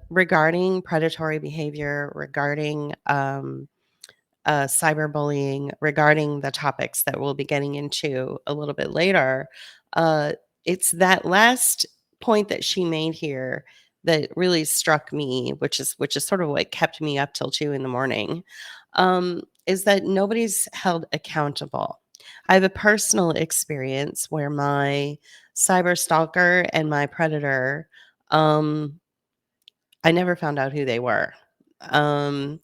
Regarding predatory behavior, regarding cyberbullying, regarding the topics that we'll be getting into a little bit later, it's that last point that she made here that really struck me, which is sort of what kept me up till 2 a.m, is that nobody's held accountable. I have a personal experience where my cyber stalker and my predator, I never found out who they were. And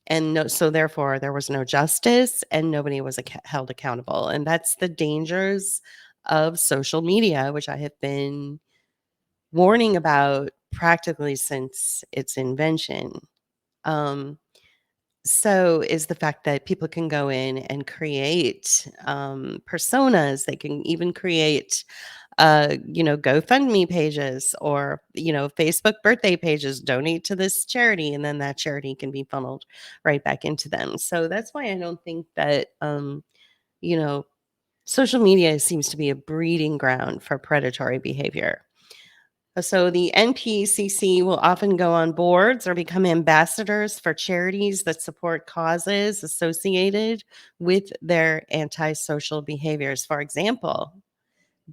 no, so therefore there was no justice and nobody was held accountable. And that's the dangers of social media, which I have been warning about practically since its invention. So is the fact that people can go in and create personas. They can even create GoFundMe pages or, Facebook birthday pages, donate to this charity, and then that charity can be funneled right back into them. So that's why I don't think that, social media seems to be a breeding ground for predatory behavior. So the NPCC will often go on boards or become ambassadors for charities that support causes associated with their antisocial behaviors. For example,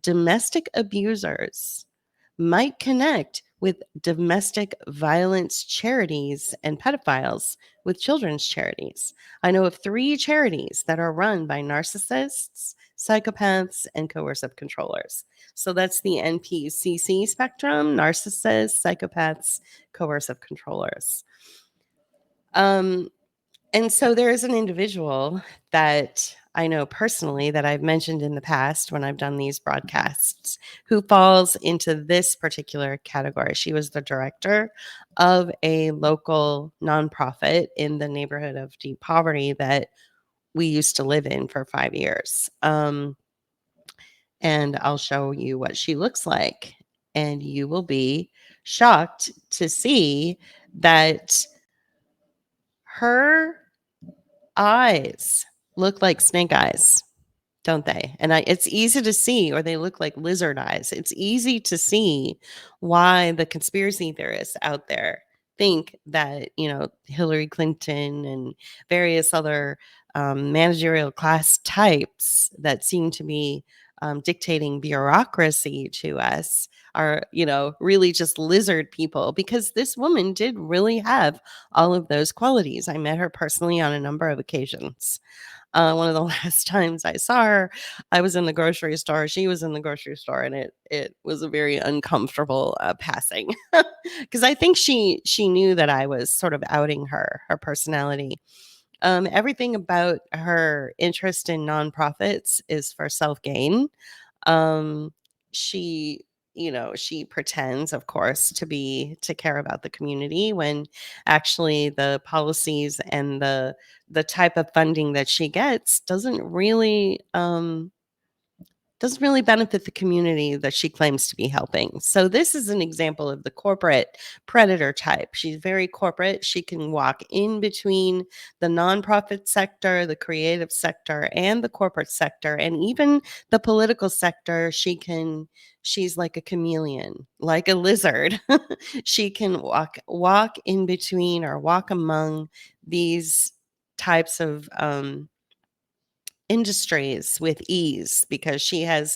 domestic abusers might connect with domestic violence charities and pedophiles with children's charities. I know of 3 charities that are run by narcissists, psychopaths, and coercive controllers. So that's the NPCC spectrum: narcissists, psychopaths, coercive controllers. And so there is an individual that I know personally that I've mentioned in the past when I've done these broadcasts who falls into this particular category. She was the director of a local nonprofit in the neighborhood of deep poverty that we used to live in for 5 years. And I'll show you what she looks like. And you will be shocked to see that her eyes look like snake eyes, don't they? And it's easy to see, or they look like lizard eyes. It's easy to see why the conspiracy theorists out there think that, Hillary Clinton and various other managerial class types that seem to be dictating bureaucracy to us are, really just lizard people, because this woman did really have all of those qualities. I met her personally on a number of occasions. One of the last times I saw her, I was in the grocery store. She was in the grocery store, and it was a very uncomfortable passing, because I think she knew that I was sort of outing her personality. Everything about her interest in nonprofits is for self gain. She she pretends, of course, to care about the community when actually the policies and the type of funding that she gets doesn't really doesn't really benefit the community that she claims to be helping. So this is an example of the corporate predator type. She's very corporate. She can walk in between the nonprofit sector, the creative sector, and the corporate sector, and even the political sector. She's like a chameleon, like a lizard. She can walk in between or walk among these types of industries with ease because again,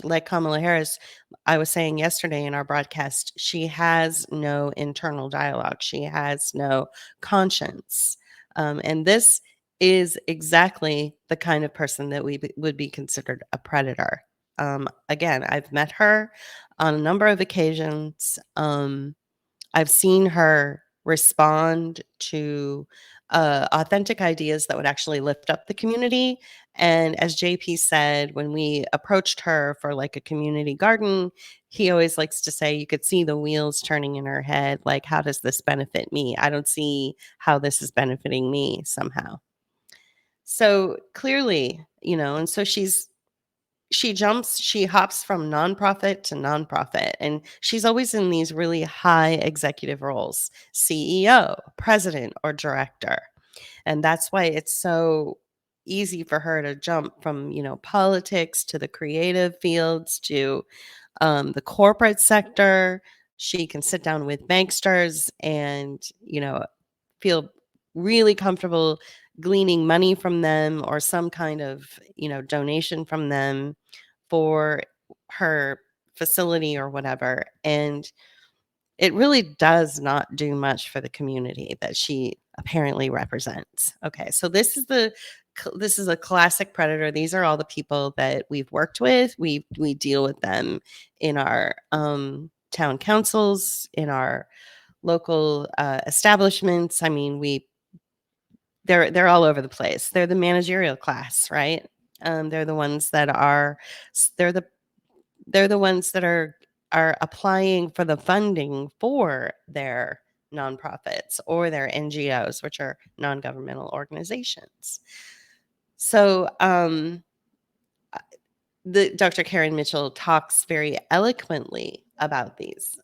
like Kamala Harris, I was saying yesterday in our broadcast, she has no internal dialogue. She has no conscience. And this is exactly the kind of person that would be considered a predator. Again, I've met her on a number of occasions. I've seen her respond to authentic ideas that would actually lift up the community. And as JP said, when we approached her for like a community garden, he always likes to say, you could see the wheels turning in her head. Like, how does this benefit me? I don't see how this is benefiting me somehow. So clearly, and so she hops from nonprofit to nonprofit, and she's always in these really high executive roles, CEO, president, or director. And that's why it's so easy for her to jump from, politics to the creative fields to the corporate sector. She can sit down with banksters and, feel really comfortable gleaning money from them or some kind of, donation from them for her facility or whatever. And it really does not do much for the community that she apparently represents. Okay, so this is a classic predator. These are all the people that we've worked with. We deal with them in our town councils, in our local establishments. I mean, they're all over the place. They're the managerial class, right? They're the ones that are they're the they're the ones that are applying for the funding for their nonprofits or their NGOs, which are non-governmental organizations. So the Dr. Karen Mitchell talks very eloquently about these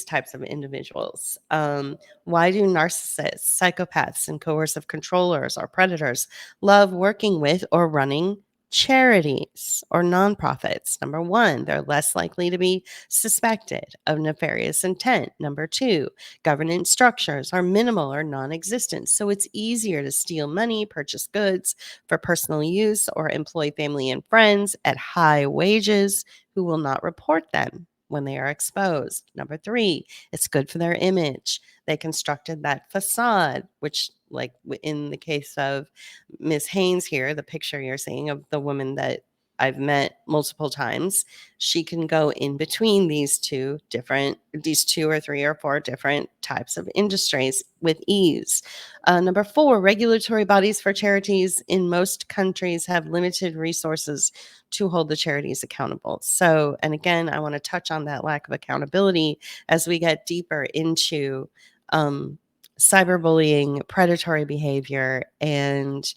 types of individuals. Why do narcissists, psychopaths, and coercive controllers or predators love working with or running charities or nonprofits? Number one, they're less likely to be suspected of nefarious intent. Number two, governance structures are minimal or non-existent, so it's easier to steal money, purchase goods for personal use, or employ family and friends at high wages who will not report them when they are exposed. Number three, it's good for their image. They constructed that facade, which, like in the case of Miss Haynes here, the picture you're seeing of the woman that I've met multiple times, she can go in between these two or three or four different types of industries with ease. Number four, regulatory bodies for charities in most countries have limited resources to hold the charities accountable. So, and again, I want to touch on that lack of accountability as we get deeper into cyberbullying, predatory behavior, and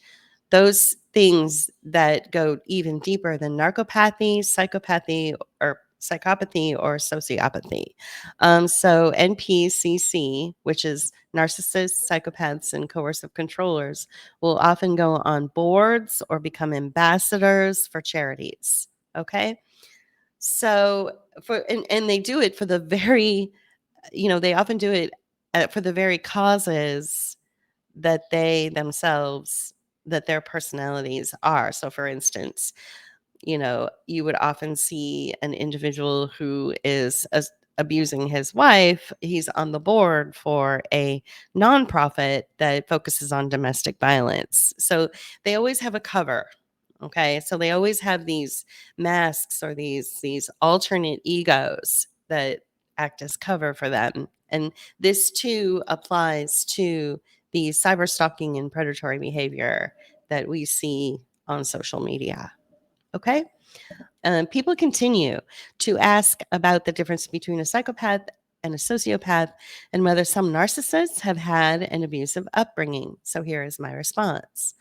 those things that go even deeper than narcopathy, psychopathy, or psychopathy or sociopathy. So NPCC, which is narcissists, psychopaths, and coercive controllers, will often go on boards or become ambassadors for charities. Okay. So and they do it for the very, they often do it for the very causes that they themselves, that their personalities are. So for instance, you would often see an individual who is abusing his wife. He's on the board for a nonprofit that focuses on domestic violence. So they always have a cover. Okay. So they always have these masks or these alternate egos that act as cover for them. And this too applies to the cyber stalking and predatory behavior that we see on social media. Okay. People continue to ask about the difference between a psychopath and a sociopath and whether some narcissists have had an abusive upbringing. So here is my response.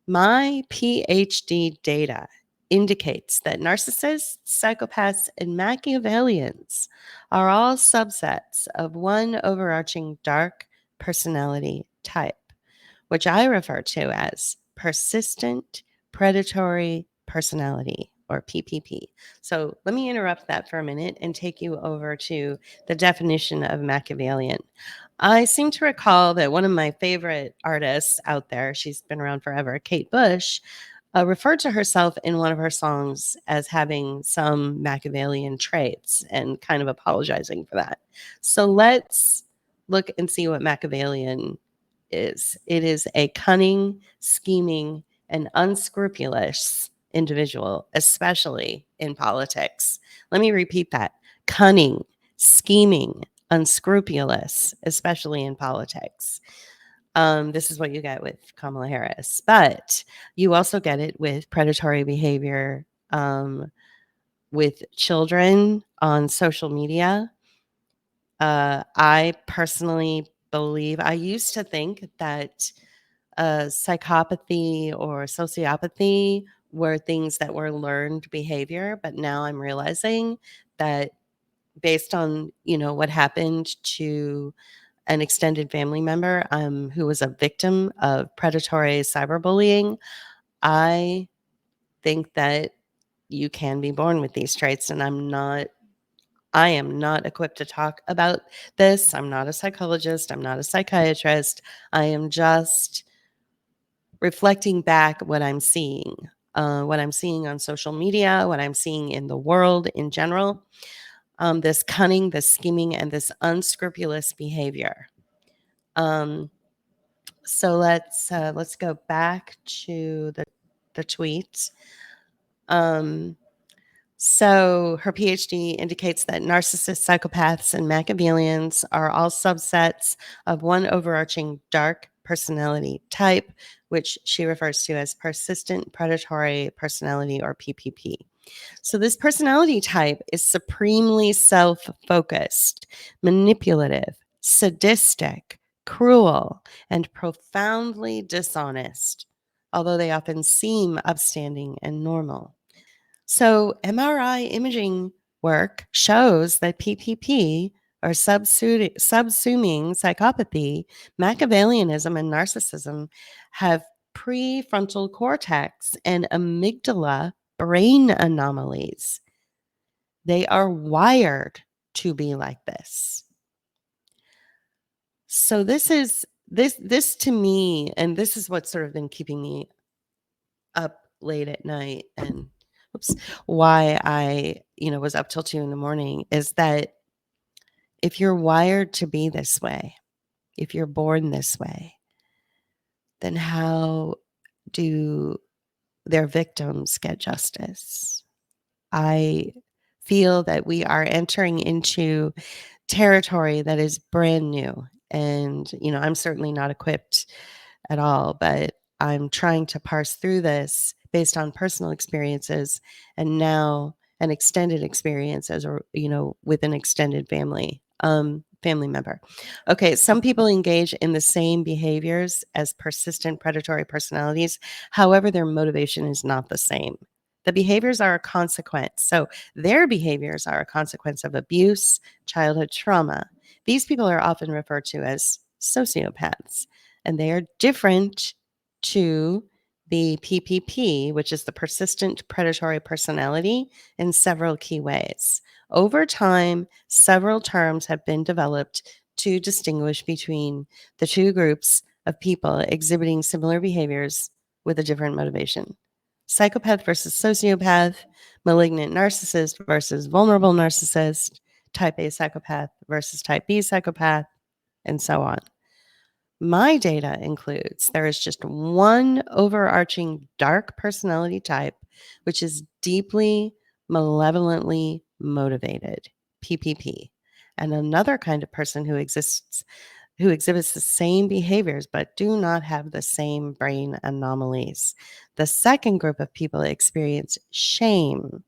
My PhD data indicates that narcissists, psychopaths, and Machiavellians are all subsets of one overarching dark personality type, which I refer to as persistent predatory personality, or PPP. So let me interrupt that for a minute and take you over to the definition of Machiavellian. I seem to recall that one of my favorite artists out there, she's been around forever, Kate Bush, referred to herself in one of her songs as having some Machiavellian traits and kind of apologizing for that. So let's look and see what Machiavellian is. It is a cunning, scheming, and unscrupulous individual, especially in politics. Let me repeat that: cunning, scheming, unscrupulous, especially in politics. This is what you get with Kamala Harris, but you also get it with predatory behavior with children on social media. I personally believe, I used to think that psychopathy or sociopathy were things that were learned behavior, but now I'm realizing that based on, what happened to an extended family member who was a victim of predatory cyberbullying, I think that you can be born with these traits, and I am not equipped to talk about this. I'm not a psychologist. I'm not a psychiatrist. I am just reflecting back what I'm seeing on social media, what I'm seeing in the world in general. This cunning, this scheming, and this unscrupulous behavior. So let's go back to the tweet. So her PhD indicates that narcissists, psychopaths, and Machiavellians are all subsets of one overarching dark personality type, which she refers to as persistent predatory personality, or PPP. So this personality type is supremely self-focused, manipulative, sadistic, cruel, and profoundly dishonest, although they often seem upstanding and normal. So MRI imaging work shows that PPP, or subsuming psychopathy, Machiavellianism, and narcissism have prefrontal cortex and amygdala brain anomalies. They are wired to be like this. So this to me, and this is what's sort of been keeping me up late at night, and why I, was up till 2 in the morning, is that if you're wired to be this way, if you're born this way, then how do their victims get justice? I feel that we are entering into territory that is brand new. And, I'm certainly not equipped at all, but I'm trying to parse through this based on personal experiences and now an extended experience as with an extended family member. Okay, some people engage in the same behaviors as persistent predatory personalities. However, their motivation is not the same. The behaviors are a consequence. So their behaviors are a consequence of abuse, childhood trauma. These people are often referred to as sociopaths, and they are different to the PPP, which is the persistent predatory personality, in several key ways. Over time, several terms have been developed to distinguish between the two groups of people exhibiting similar behaviors with a different motivation: psychopath versus sociopath, malignant narcissist versus vulnerable narcissist, type A psychopath versus type B psychopath, and so on. My data includes there is just one overarching dark personality type, which is deeply malevolently motivated, PPP, and another kind of person who exhibits the same behaviors but do not have the same brain anomalies. The second group of people experience shame,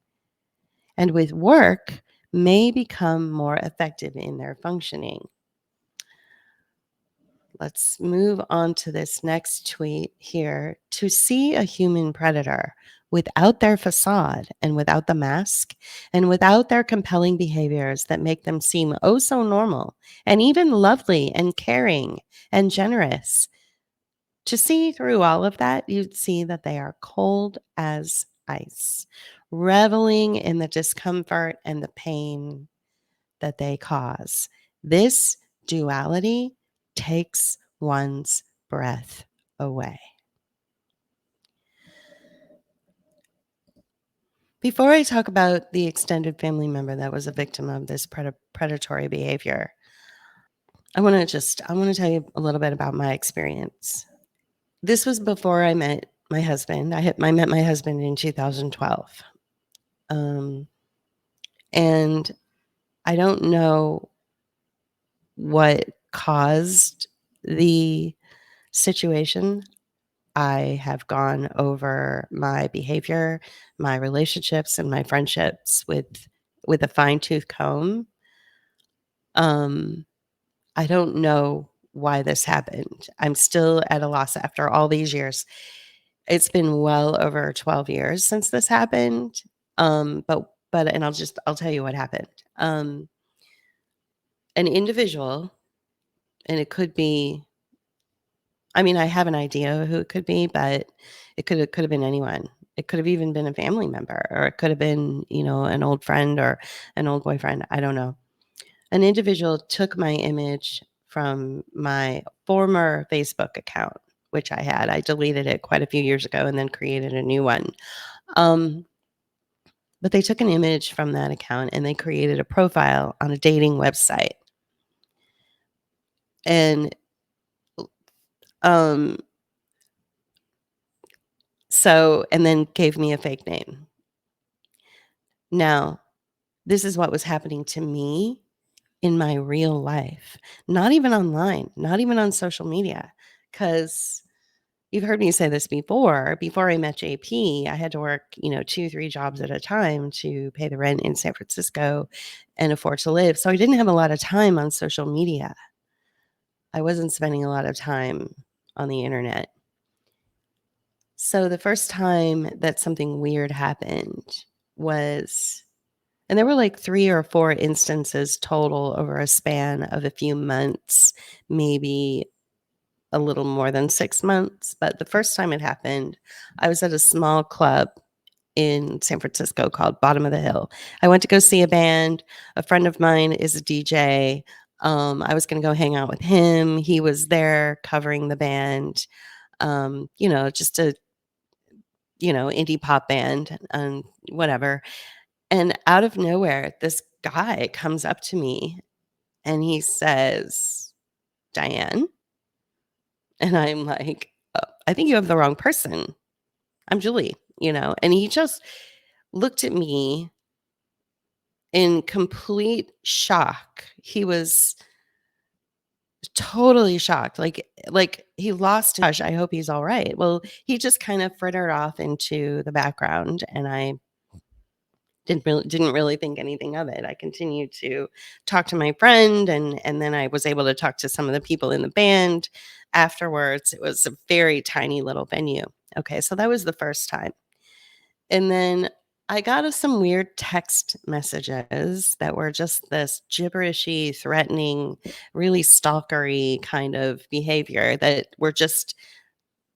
and with work may become more effective in their functioning. let's move on to this next tweet here. To see a human predator without their facade and without the mask and without their compelling behaviors that make them seem oh so normal and even lovely and caring and generous. To see through all of that, you'd see that they are cold as ice, reveling in the discomfort and the pain that they cause. This duality takes one's breath away. Before I talk about the extended family member that was a victim of this predatory behavior, I want to tell you a little bit about my experience. This was before I met my husband. I met my husband in 2012. And I don't know what caused the situation. I have gone over my behavior, my relationships, and my friendships with a fine-tooth comb. I don't know why this happened. I'm still at a loss after all these years. It's been well over 12 years since this happened. But and I'll tell you what happened. An individual, and it could be, I mean, I have an idea who it could be, but it could have been anyone. It could have even been a family member, or it could have been, an old friend or an old boyfriend. I don't know. An individual took my image from my former Facebook account, which I had. I deleted it quite a few years ago and then created a new one. But they took an image from that account and they created a profile on a dating website. And and then gave me a fake name. Now, this is what was happening to me in my real life, not even online, not even on social media, because you've heard me say this before. Before I met JP, I had to work, 2-3 jobs at a time to pay the rent in San Francisco and afford to live. So I didn't have a lot of time on social media. I wasn't spending a lot of time on the internet. So the first time that something weird happened was, and there were like 3 or 4 instances total over a span of a few months, maybe a little more than 6 months. But the first time it happened, I was at a small club in San Francisco called Bottom of the Hill. I went to go see a band. A friend of mine is a DJ. I was going to go hang out with him. He was there covering the band, just a, indie pop band and whatever. And out of nowhere, this guy comes up to me and he says, "Diane?" And I'm like, "Oh, I think you have the wrong person. I'm Julie," and he just looked at me in complete shock. He was totally shocked. Like he lost his, I hope he's all right. Well, he just kind of frittered off into the background and I didn't really think anything of it. I continued to talk to my friend and then I was able to talk to some of the people in the band afterwards. It was a very tiny little venue. Okay, so that was the first time. And then I got some weird text messages that were just this gibberishy, threatening, really stalkery kind of behavior that were just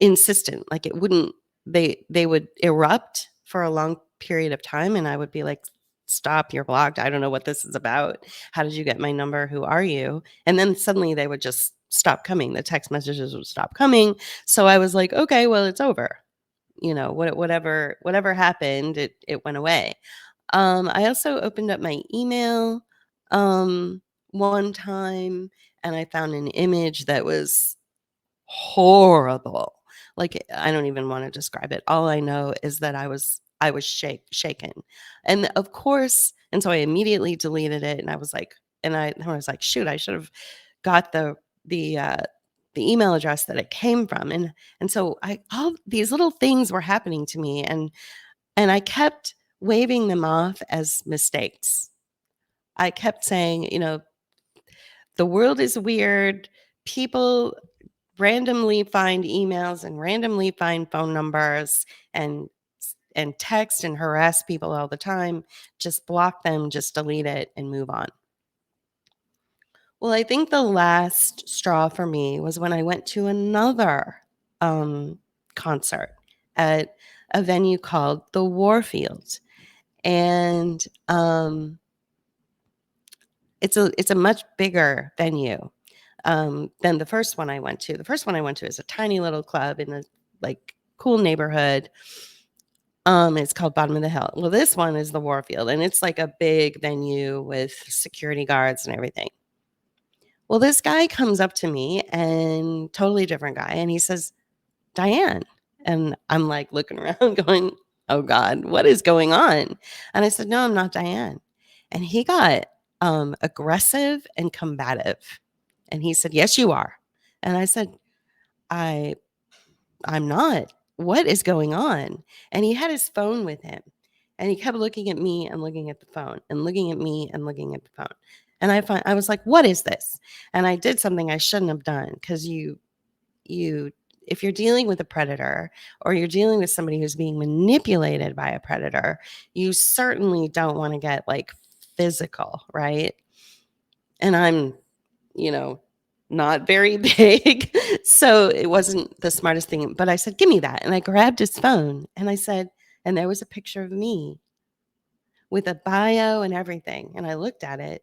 insistent. Like it wouldn't, they would erupt for a long period of time and I would be like, "Stop, you're blocked. I don't know what this is about. How did you get my number? Who are you?" And then suddenly they would just stop coming. The text messages would stop coming. So I was like, okay, well, it's over. Whatever happened, it went away. I also opened up my email one time and I found an image that was horrible. Like I don't even want to describe it. All I know is that I was shaken. And of course, and so I immediately deleted it and I was like, shoot, I should have got the email address that it came from. And so all these little things were happening to me and I kept waving them off as mistakes. I kept saying, the world is weird. People randomly find emails and randomly find phone numbers and text and harass people all the time. Just block them, just delete it and move on. Well, I think the last straw for me was when I went to another concert at a venue called the Warfield. And it's a much bigger venue than the first one I went to. The first one I went to is a tiny little club in a like cool neighborhood. It's called Bottom of the Hill. Well, this one is the Warfield, and it's like a big venue with security guards and everything. Well, this guy comes up to me, and totally different guy, and he says, "Diane." And I'm like looking around going, "Oh God, what is going on?" And I said, "No, I'm not Diane." And he got aggressive and combative. And he said, "Yes, you are." And I said, I'm not. What is going on?" And he had his phone with him. And he kept looking at me and looking at the phone and looking at me and looking at the phone. And I was like, "What is this?" And I did something I shouldn't have done, because you if you're dealing with a predator, or you're dealing with somebody who's being manipulated by a predator, you certainly don't want to get like physical, right? And I'm, not very big. So it wasn't the smartest thing. But I said, "Give me that." And I grabbed his phone and I said, and there was a picture of me with a bio and everything. And I looked at it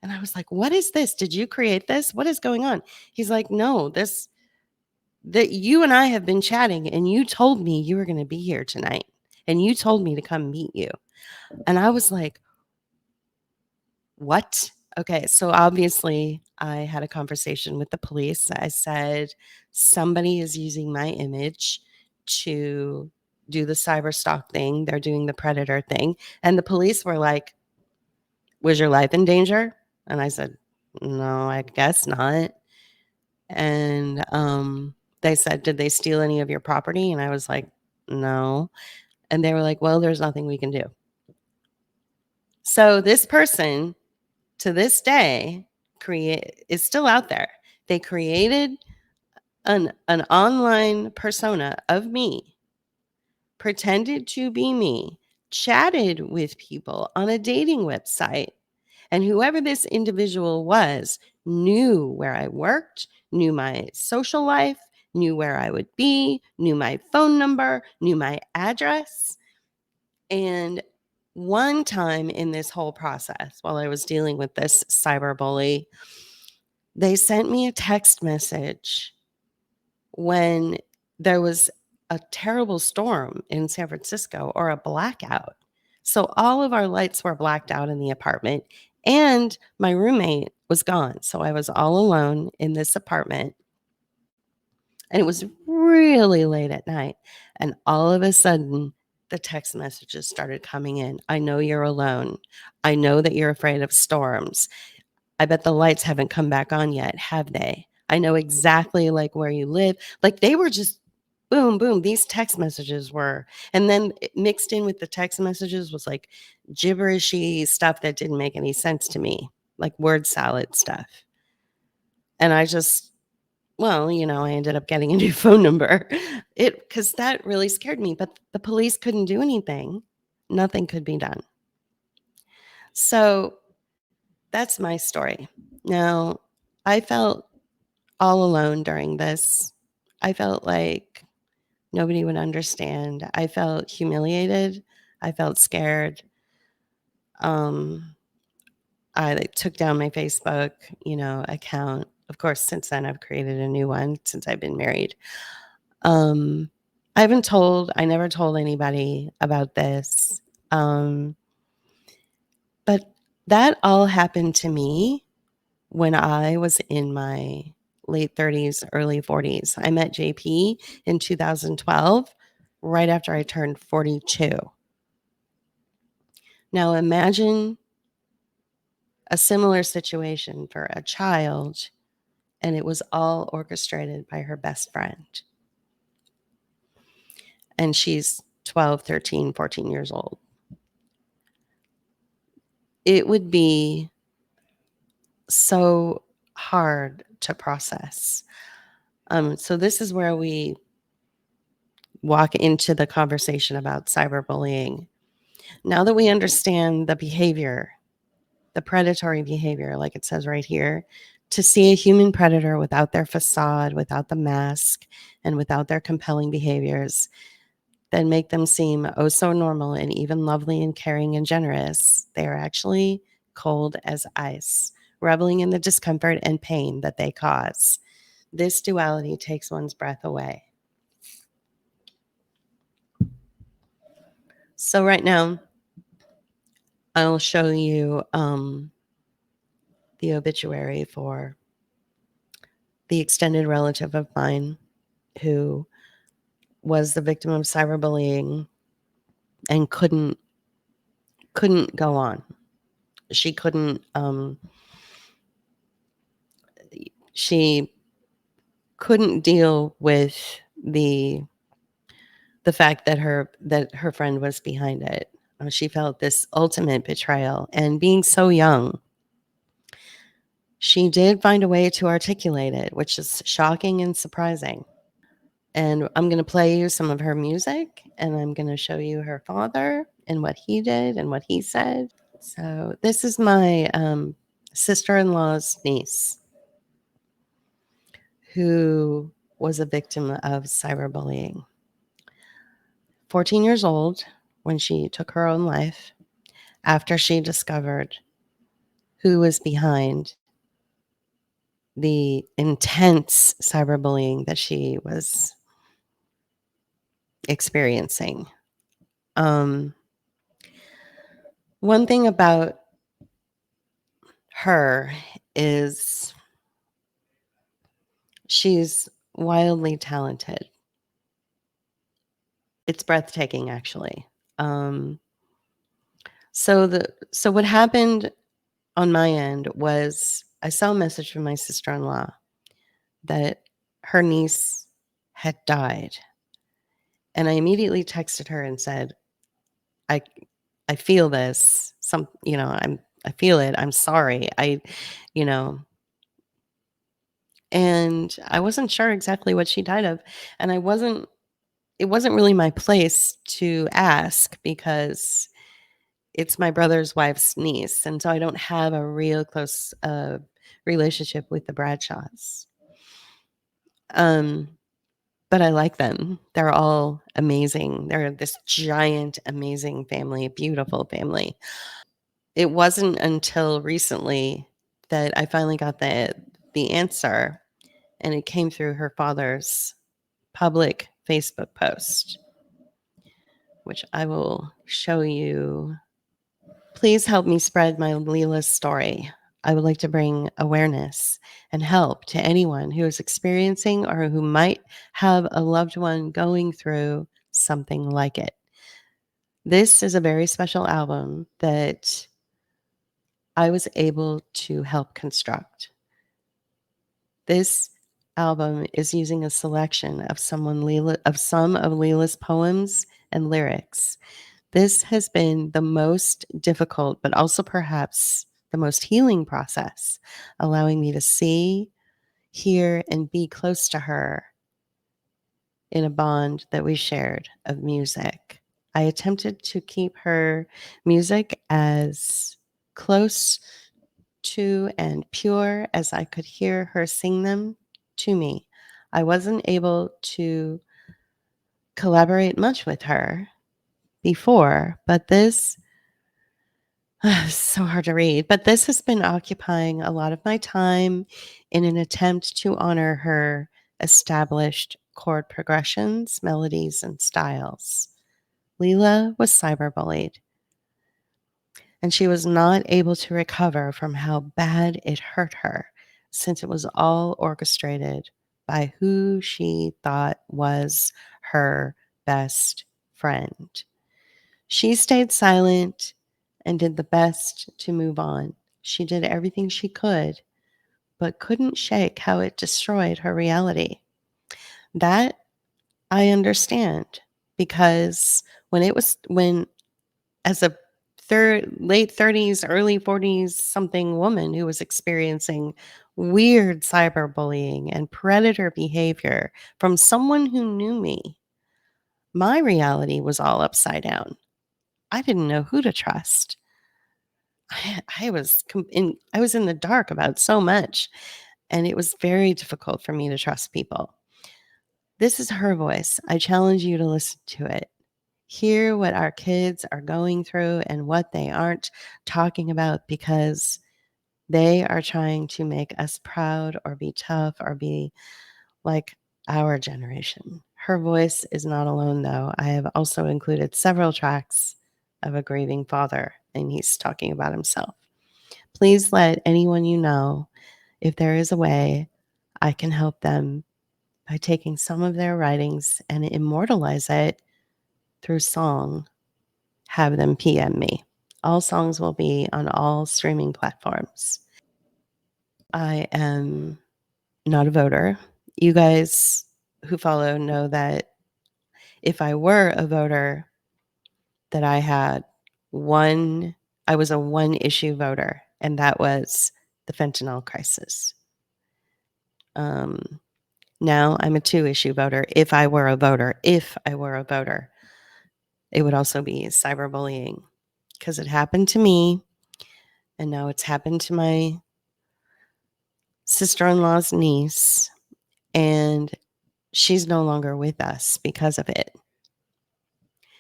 and I was like, "What is this? Did you create this? What is going on?" He's like, "No, that you and I have been chatting, and you told me you were going to be here tonight, and you told me to come meet you." And I was like, "What?" Okay, so obviously I had a conversation with the police. I said, "Somebody is using my image to do the cyber stalk thing. They're doing the predator thing." And the police were like, "Was your life in danger?" And I said, "No, I guess not." And they said, "Did they steal any of your property?" And I was like, "No." And they were like, "Well, there's nothing we can do." So this person, to this day, is still out there. They created an online persona of me, pretended to be me, chatted with people on a dating website, and whoever this individual was knew where I worked, knew my social life, knew where I would be, knew my phone number, knew my address. And one time in this whole process, while I was dealing with this cyberbully, they sent me a text message when there was a terrible storm in San Francisco, or a blackout. So all of our lights were blacked out in the apartment, and my roommate was gone. So I was all alone in this apartment, and it was really late at night. And all of a sudden, the text messages started coming in. "I know you're alone. I know that you're afraid of storms. I bet the lights haven't come back on yet, have they? I know exactly like where you live." Like, they were just boom, boom. These text messages were, and then mixed in with the text messages was like gibberishy stuff that didn't make any sense to me, like word salad stuff. And I just, well, I ended up getting a new phone number. Because that really scared me, but the police couldn't do anything. Nothing could be done. So that's my story. Now, I felt all alone during this. I felt like nobody would understand. I felt humiliated. I felt scared. Um, I took down my Facebook, account. Of course, since then I've created a new one since I've been married. Um, I never told anybody about this. But that all happened to me when I was in my late 30s, early 40s. I met JP in 2012, right after I turned 42. Now imagine a similar situation for a child, and it was all orchestrated by her best friend. And she's 12, 13, 14 years old. It would be so hard to process. So this is where we walk into the conversation about cyberbullying. Now that we understand the behavior, the predatory behavior, like it says right here, to see a human predator without their facade, without the mask, and without their compelling behaviors that make them seem oh so normal and even lovely and caring and generous, they are actually cold as ice, reveling in the discomfort and pain that they cause. This duality takes one's breath away. So right now, I'll show you the obituary for the extended relative of mine who was the victim of cyberbullying and couldn't go on. She couldn't she couldn't deal with the fact that her friend was behind it. She felt this ultimate betrayal, and being so young, she did find a way to articulate it, which is shocking and surprising. And I'm going to play you some of her music, and I'm going to show you her father and what he did and what he said. So this is my sister-in-law's niece, who was a victim of cyberbullying. 14 years old when she took her own life after she discovered who was behind the intense cyberbullying that she was experiencing. One thing about her is she's wildly talented. It's breathtaking, actually. So what happened on my end was I saw a message from my sister-in-law that her niece had died. And I immediately texted her and said, I feel this. I feel it. I'm sorry. And I wasn't sure exactly what she died of. And it wasn't really my place to ask because it's my brother's wife's niece. And so I don't have a real close relationship with the Bradshaws. But I like them. They're all amazing. They're this giant, amazing family, beautiful family. It wasn't until recently that I finally got the answer, and it came through her father's public Facebook post, which I will show you. Please help me spread my Lila's story. I would like to bring awareness and help to anyone who is experiencing or who might have a loved one going through something like it. This is a very special album that I was able to help construct. This album is using a selection of some of Lila's poems and lyrics. This has been the most difficult, but also perhaps the most healing process, allowing me to see, hear, and be close to her in a bond that we shared of music. I attempted to keep her music as close to and pure as I could hear her sing them to me. I wasn't able to collaborate much with her before, but this so hard to read, but this has been occupying a lot of my time in an attempt to honor her established chord progressions, melodies, and styles. Lila was cyberbullied, and she was not able to recover from how bad it hurt her, since it was all orchestrated by who she thought was her best friend. She stayed silent and did the best to move on. She did everything she could, but couldn't shake how it destroyed her reality. That I understand, because when as a late 30s, early 40s something woman who was experiencing weird cyberbullying and predator behavior from someone who knew me. My reality was all upside down. I didn't know who to trust. I was in the dark about so much, and it was very difficult for me to trust people. This is her voice. I challenge you to listen to it. Hear what our kids are going through and what they aren't talking about because they are trying to make us proud or be tough or be like our generation. Her voice is not alone, though. I have also included several tracks of a grieving father, and he's talking about himself. Please let anyone you know, if there is a way I can help them by taking some of their writings and immortalize it through song, have them PM me. All songs will be on all streaming platforms. I am not a voter. You guys who follow know that if I were a voter, that I was a one issue voter, and that was the fentanyl crisis. Now I'm a 2-issue voter. If I were a voter, it would also be cyberbullying because it happened to me, and now it's happened to my sister-in-law's niece, and she's no longer with us because of it.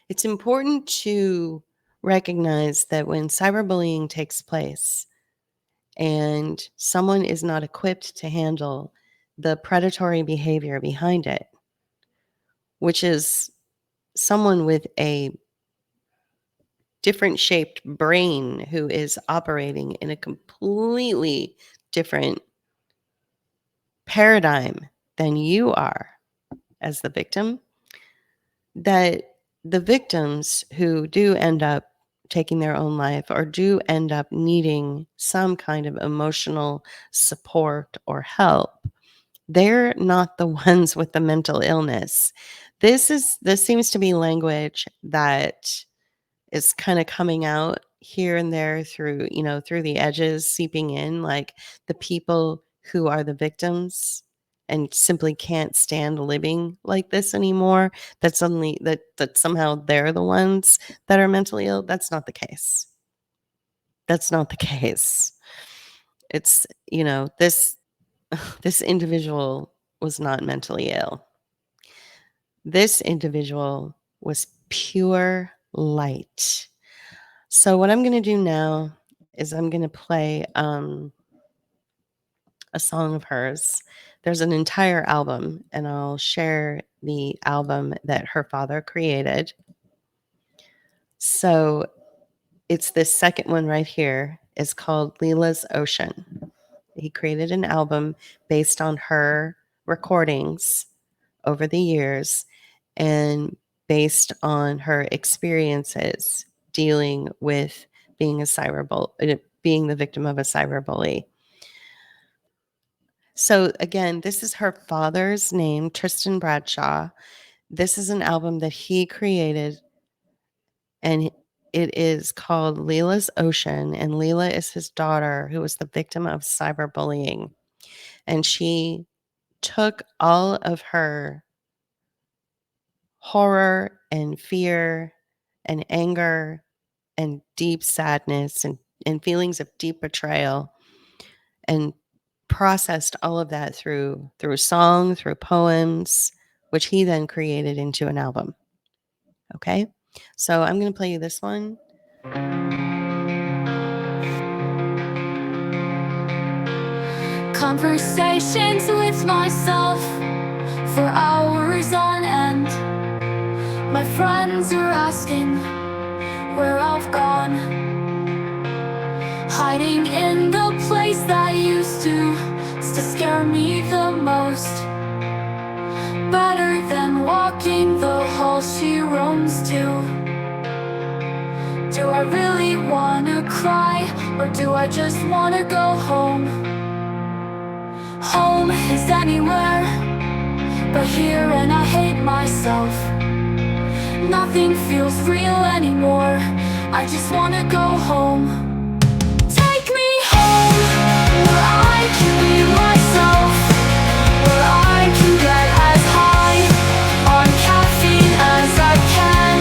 It's important to recognize that when cyberbullying takes place and someone is not equipped to handle the predatory behavior behind it, which is someone with a different shaped brain who is operating in a completely different paradigm than you are as the victim, that the victims who do end up taking their own life or do end up needing some kind of emotional support or help, they're not the ones with the mental illness. This seems to be language that is kind of coming out here and there through the edges, seeping in, like the people who are the victims and simply can't stand living like this anymore, that suddenly that somehow they're the ones that are mentally ill. That's not the case. That's not the case. It's, this individual was not mentally ill. This individual was pure light. So what I'm going to do now is I'm going to play a song of hers. There's an entire album, and I'll share the album that her father created. So it's this second one right here. It's called Lila's Ocean. He created an album based on her recordings over the years and based on her experiences dealing with being being the victim of a cyberbully. So again, this is her father's name, Tristan Bradshaw. This is an album that he created, and it is called Lila's Ocean, and Lila is his daughter who was the victim of cyberbullying. And she took all of her horror and fear and anger and deep sadness and feelings of deep betrayal and processed all of that through song, through poems, which he then created into an album. Okay? So I'm going to play you this one. Conversations with myself for hours on end. My friends are asking where I've gone, hiding in the place that used to scare me the most. Better than walking the halls she roams to. Do I really wanna cry, or do I just wanna go home? Home is anywhere but here, and I hate myself. Nothing feels real anymore. I just wanna go home. Take me home, where I can be myself, where I can get as high on caffeine as I can,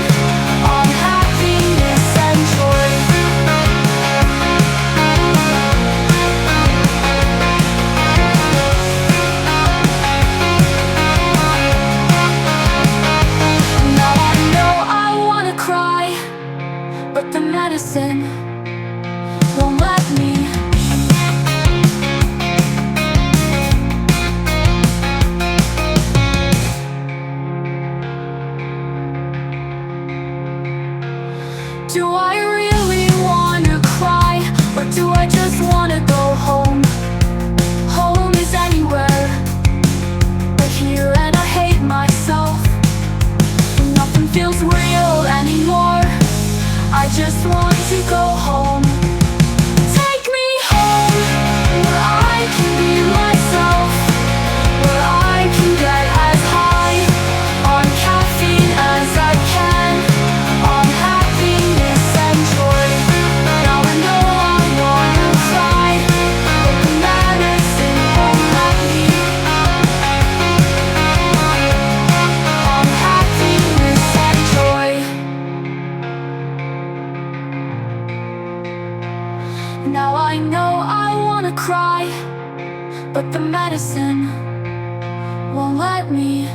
on happiness and joy. Now I know I wanna cry, but the medicine won't let me. Do I really wanna cry, or do I just wanna go home? Home is anywhere but here, and I hate myself. Nothing feels real anymore. I just want to go home. Take me home, where I can be myself, where I can get as high on caffeine as I can, on happiness and joy. Now I know I wanna cry, but the medicine won't let me. On happiness and joy. Now I know I wanna cry, but the medicine won't let me.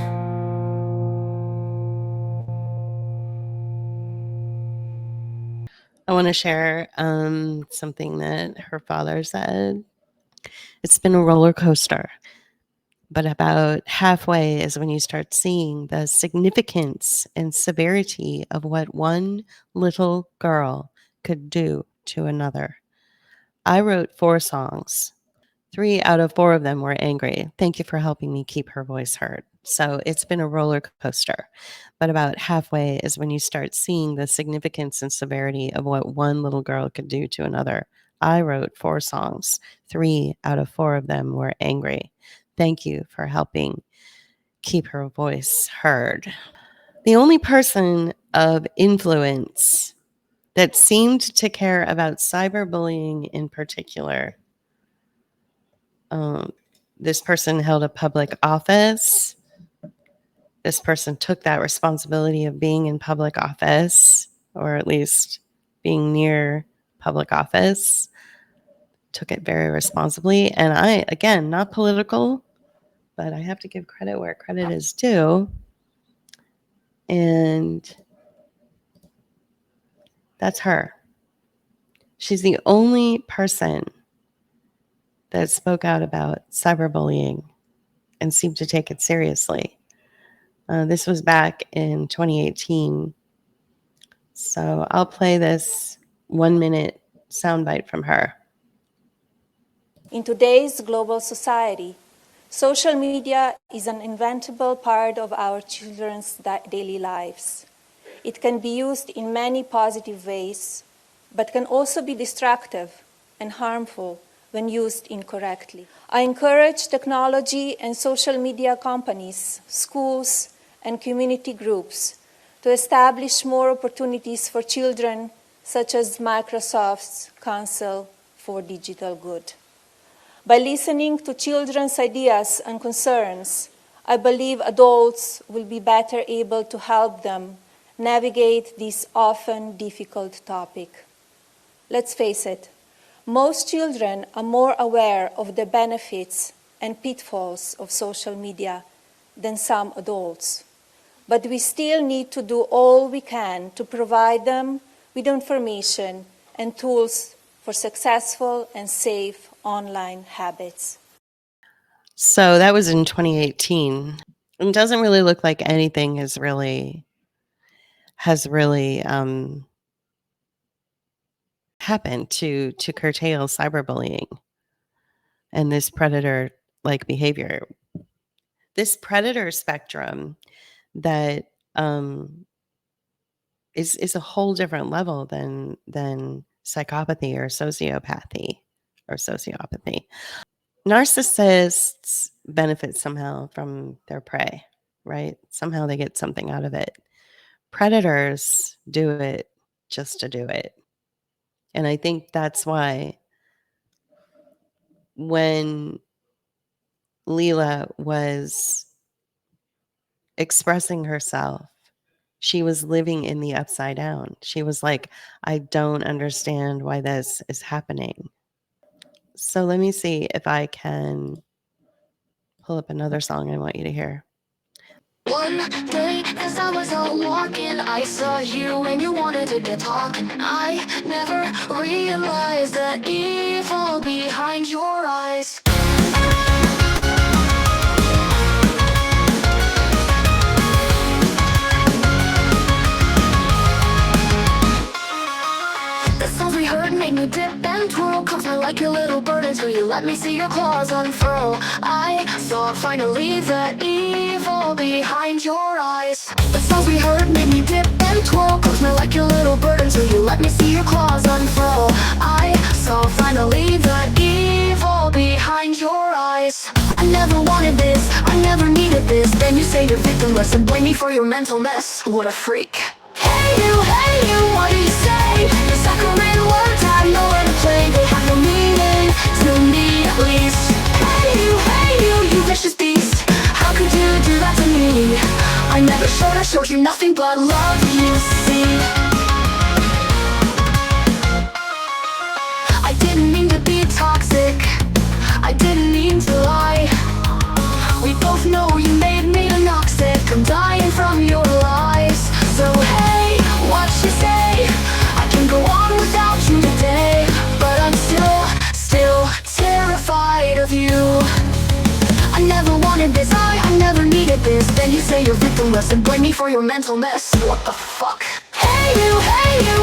I want to share something that her father said. It's been a roller coaster, but about halfway is when you start seeing the significance and severity of what one little girl could do to another. I wrote 4 songs. 3 out of 4 of them were angry. Thank you for helping me keep her voice heard. So it's been a roller coaster. But about halfway is when you start seeing the significance and severity of what one little girl could do to another. I wrote 4 songs. 3 out of 4 of them were angry. Thank you for helping keep her voice heard. The only person of influence that seemed to care about cyberbullying in particular, this person held a public office. This person took that responsibility of being in public office, or at least being near public office, took it very responsibly. And I, again, not political, but I have to give credit where credit is due. And that's her. She's the only person that spoke out about cyberbullying and seemed to take it seriously. This was back in 2018. So I'll play this 1-minute soundbite from her. In today's global society, social media is an inevitable part of our children's daily lives. It can be used in many positive ways, but can also be destructive and harmful when used incorrectly. I encourage technology and social media companies, schools, and community groups to establish more opportunities for children, such as Microsoft's Council for Digital Good. By listening to children's ideas and concerns, I believe adults will be better able to help them navigate this often difficult topic. Let's face it, most children are more aware of the benefits and pitfalls of social media than some adults. But we still need to do all we can to provide them with information and tools for successful and safe online habits. So that was in 2018. It doesn't really look like anything has really happened to curtail cyberbullying and this predator-like behavior. This predator spectrum that is a whole different level than psychopathy or sociopathy or sociopathy. Narcissists benefit somehow from their prey, right? Somehow they get something out of it. Predators do it just to do it. And I think that's why when Lila was expressing herself, she was living in the upside down. She was like, I don't understand why this is happening. So let me see if I can pull up another song I want you to hear. One day, as I was out walking, I saw you and you wanted to get talking. I never realized the evil behind your eyes. The sounds we heard made me dip and twirl, comfort like your little bird until you let me see your claws unfurl. I saw finally the evil behind your eyes. The sounds we heard made me dip and twirl, comfort like your little bird until you let me see your claws unfurl. I saw finally the evil behind your eyes. I never wanted this, I never needed this. Then you say you're victimless and blame me for your mental mess. What a freak. Hey you, what do you say? Your saccharine words have nowhere to play. They have no meaning, to me at least. Hey you vicious beast. How could you do that to me? I showed you nothing but love, you see. I didn't mean to be toxic, I didn't mean to lie. We both know you made me anoxic. I'm dying from your lies. So hey, what you say? I can go on without you today, but I'm still terrified of you. I never wanted this, I never needed this. Then you say you're victimless and blame me for your mental mess. What the fuck? Hey you,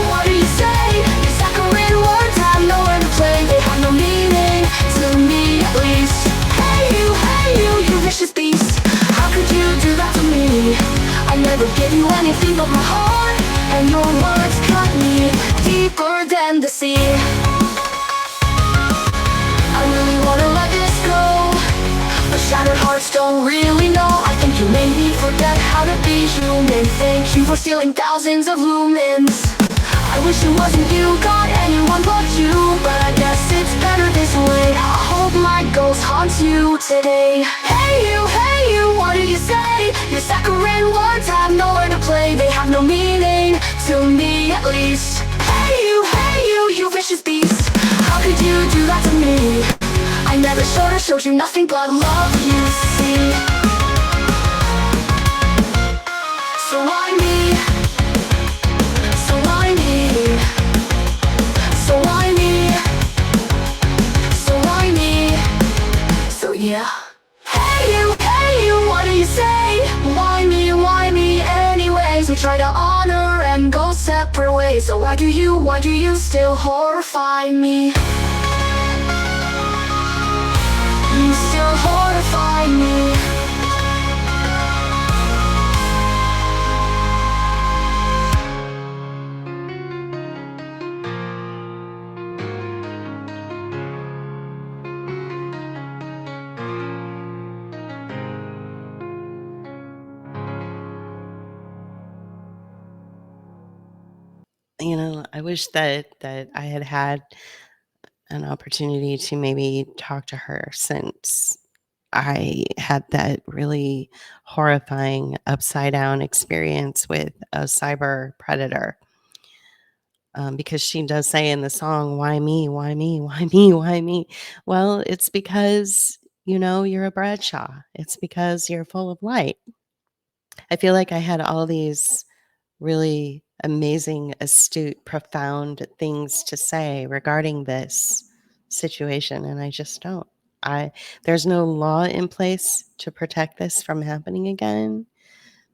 what do you say? Your saccharine words have nowhere to play. They have no meaning, to me at least. Hey you vicious beast. How could you do that to me? I never gave you anything but my heart, and your words cut me deeper than the sea. I really wanna let this go, but shattered hearts don't really know. I think you made me forget how to be human. Thank you for stealing thousands of lumens. I wish it wasn't you, God, anyone but you, but I guess it's better this way. I hope my ghost haunts you today. Hey you, what do you say? Your saccharine words have nowhere to play. They have no meaning, to me at least. Hey you vicious beast. How could you do that to me? I never showed you nothing but love, you see. So why me? So why me? So why me? So why me? So yeah. Hey you, what do you say? Why me anyways? We try to honor and go separate ways. So why do you still horrify me? You still horrify me. I wish that I had an opportunity to maybe talk to her, since I had that really horrifying upside down experience with a cyber predator. Because she does say in the song, why me? Why me? Why me? Why me? Well, it's because, you're a Bradshaw. It's because you're full of light. I feel like I had all these really amazing, astute, profound things to say regarding this situation, and I just don't. There's no law in place to protect this from happening again.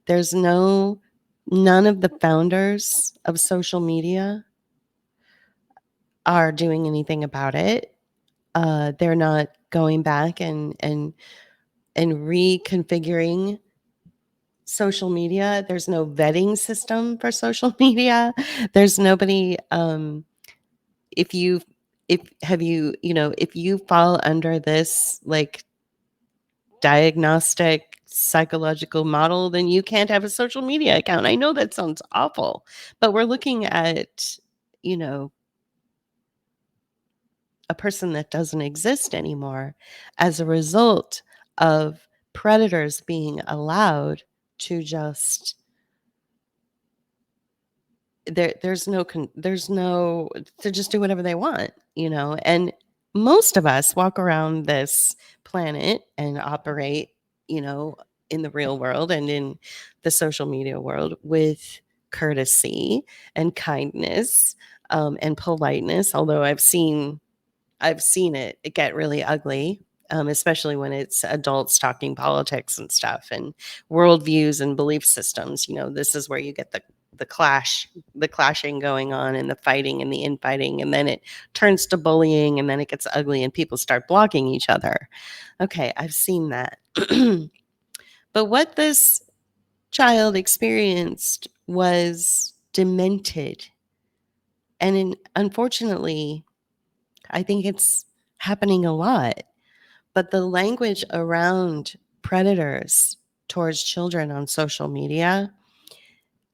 There's none of the founders of social media are doing anything about it. They're not going back and reconfiguring social media. There's no vetting system for social media. There's nobody. If you fall under this like diagnostic psychological model, then you can't have a social media account. I know that sounds awful, but we're looking at a person that doesn't exist anymore as a result of predators being allowed to just there's no to just do whatever they want, and most of us walk around this planet and operate, in the real world and in the social media world with courtesy and kindness, and politeness, although I've seen it get really ugly, especially when it's adults talking politics and stuff and worldviews and belief systems. This is where you get the clashing going on and the fighting and the infighting, and then it turns to bullying, and then it gets ugly and people start blocking each other. Okay, I've seen that. But what this child experienced was demented. And unfortunately, I think it's happening a lot. But the language around predators towards children on social media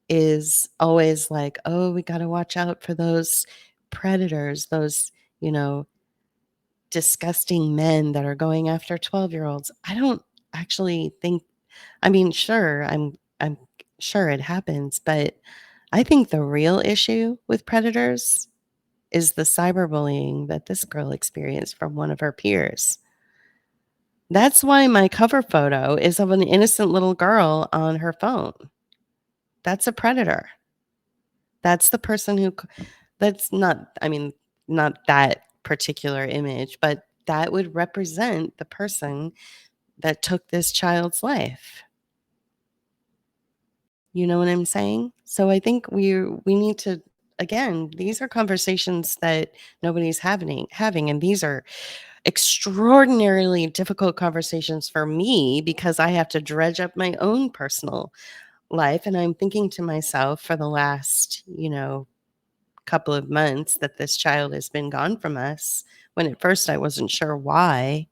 is always like, oh, we got to watch out for those predators, those, disgusting men that are going after 12-year-olds. I don't actually think, sure, I'm sure it happens, but I think the real issue with predators is the cyberbullying that this girl experienced from one of her peers. That's why my cover photo is of an innocent little girl on her phone. That's a predator. That's the person that's not that particular image, but that would represent the person that took this child's life. You know what I'm saying? So I think we need to, again, these are conversations that nobody's having, and these are extraordinarily difficult conversations for me because I have to dredge up my own personal life. And I'm thinking to myself for the last, couple of months that this child has been gone from us, when at first I wasn't sure why.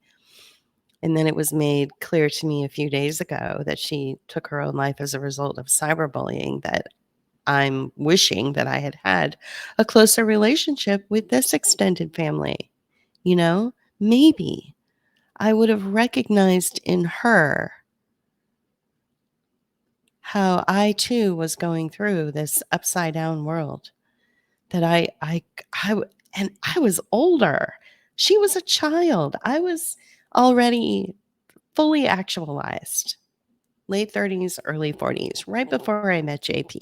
And then it was made clear to me a few days ago that she took her own life as a result of cyberbullying, that I'm wishing that I had had a closer relationship with this extended family. Maybe I would have recognized in her how I too was going through this upside down world, that I was older. She was a child. I was already fully actualized, late 30s, early 40s, right before I met JP,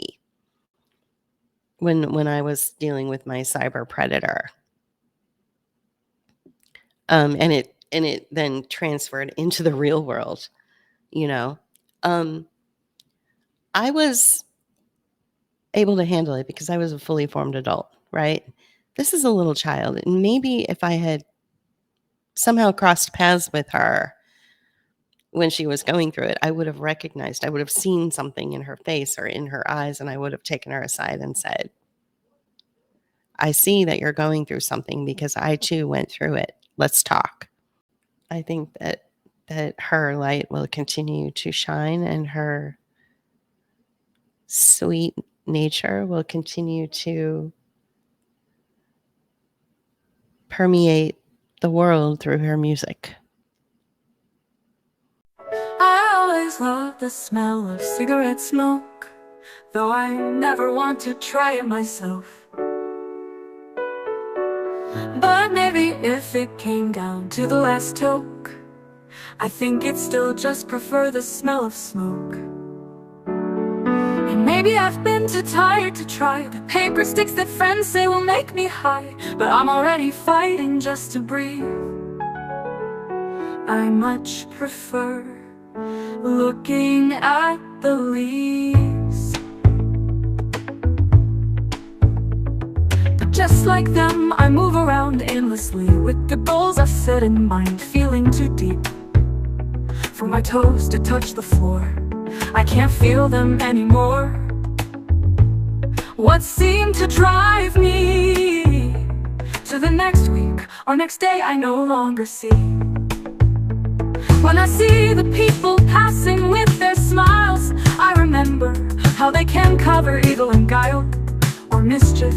when I was dealing with my cyber predator. And it then transferred into the real world, I was able to handle it because I was a fully formed adult, right? This is a little child. And maybe if I had somehow crossed paths with her when she was going through it, I would have recognized, I would have seen something in her face or in her eyes, and I would have taken her aside and said, I see that you're going through something because I too went through it. Let's talk. I think that her light will continue to shine, and her sweet nature will continue to permeate the world through her music. I always loved the smell of cigarette smoke, though I never want to try it myself. But maybe if it came down to the last toke, I think I'd still just prefer the smell of smoke. And maybe I've been too tired to try the paper sticks that friends say will make me high, but I'm already fighting just to breathe. I much prefer looking at the leaves. But just like them, I move around aimlessly with the goals I've set in mind, feeling too deep for my toes to touch the floor. I can't feel them anymore. What seemed to drive me to the next week or next day I no longer see. When I see the people passing with their smiles, I remember how they can cover evil and guile, or mischief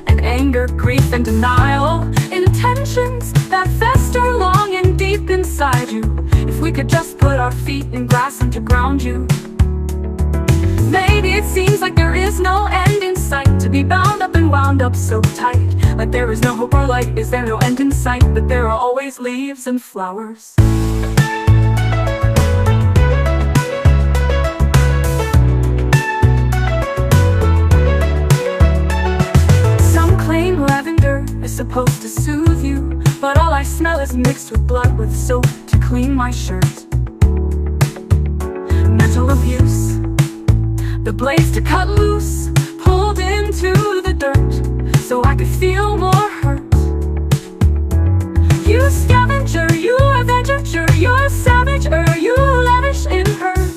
and anger, grief, and denial. Intentions that fester long and deep inside you. If we could just put our feet in grass and to ground you. Maybe it seems like there is no end in sight, to be bound up and wound up so tight. Like there is no hope or light, is there no end in sight? But there are always leaves and flowers. Some claim lavender is supposed to soothe you, but all I smell is mixed with blood with soap to clean my shirt. Mental abuse, the blades to cut loose, pulled into the dirt, so I could feel more hurt. You scavenger, you avenger, you're savage, you lavish in hurt.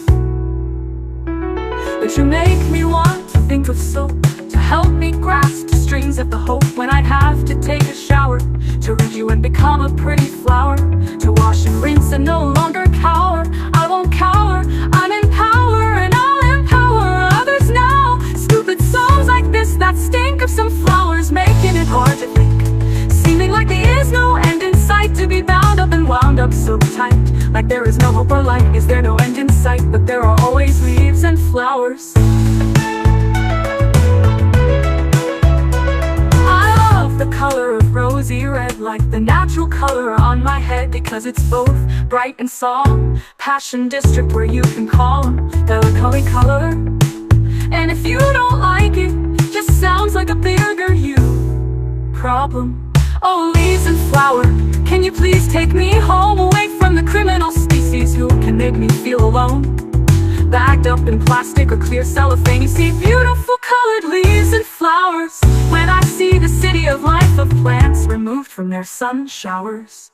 But you make me want to think of soap, to help me grasp the strings of the hope. When I'd have to take a shower, to rid you and become a pretty flower, to wash and rinse and no longer cower. I won't cower, I'm in power, and I'll empower others now. Stupid songs like this that stink of some flowers, making it hard to think, seeming like there is no end in sight, to be bound up and wound up so tight. Like there is no hope or light, is there no end in sight? But there are always leaves and flowers. I love the color of rosy red, like the natural color on my head, because it's both bright and solemn. Passion district where you can call them melancholy color. And if you don't like it, just sounds like a bigger you problem. Oh, leaves and flower, can you please take me home, away from the criminal species who can make me feel alone? Bagged up in plastic or clear cellophane, you see beautiful colored leaves and flowers. When I see the city of life of plants removed from their sun showers.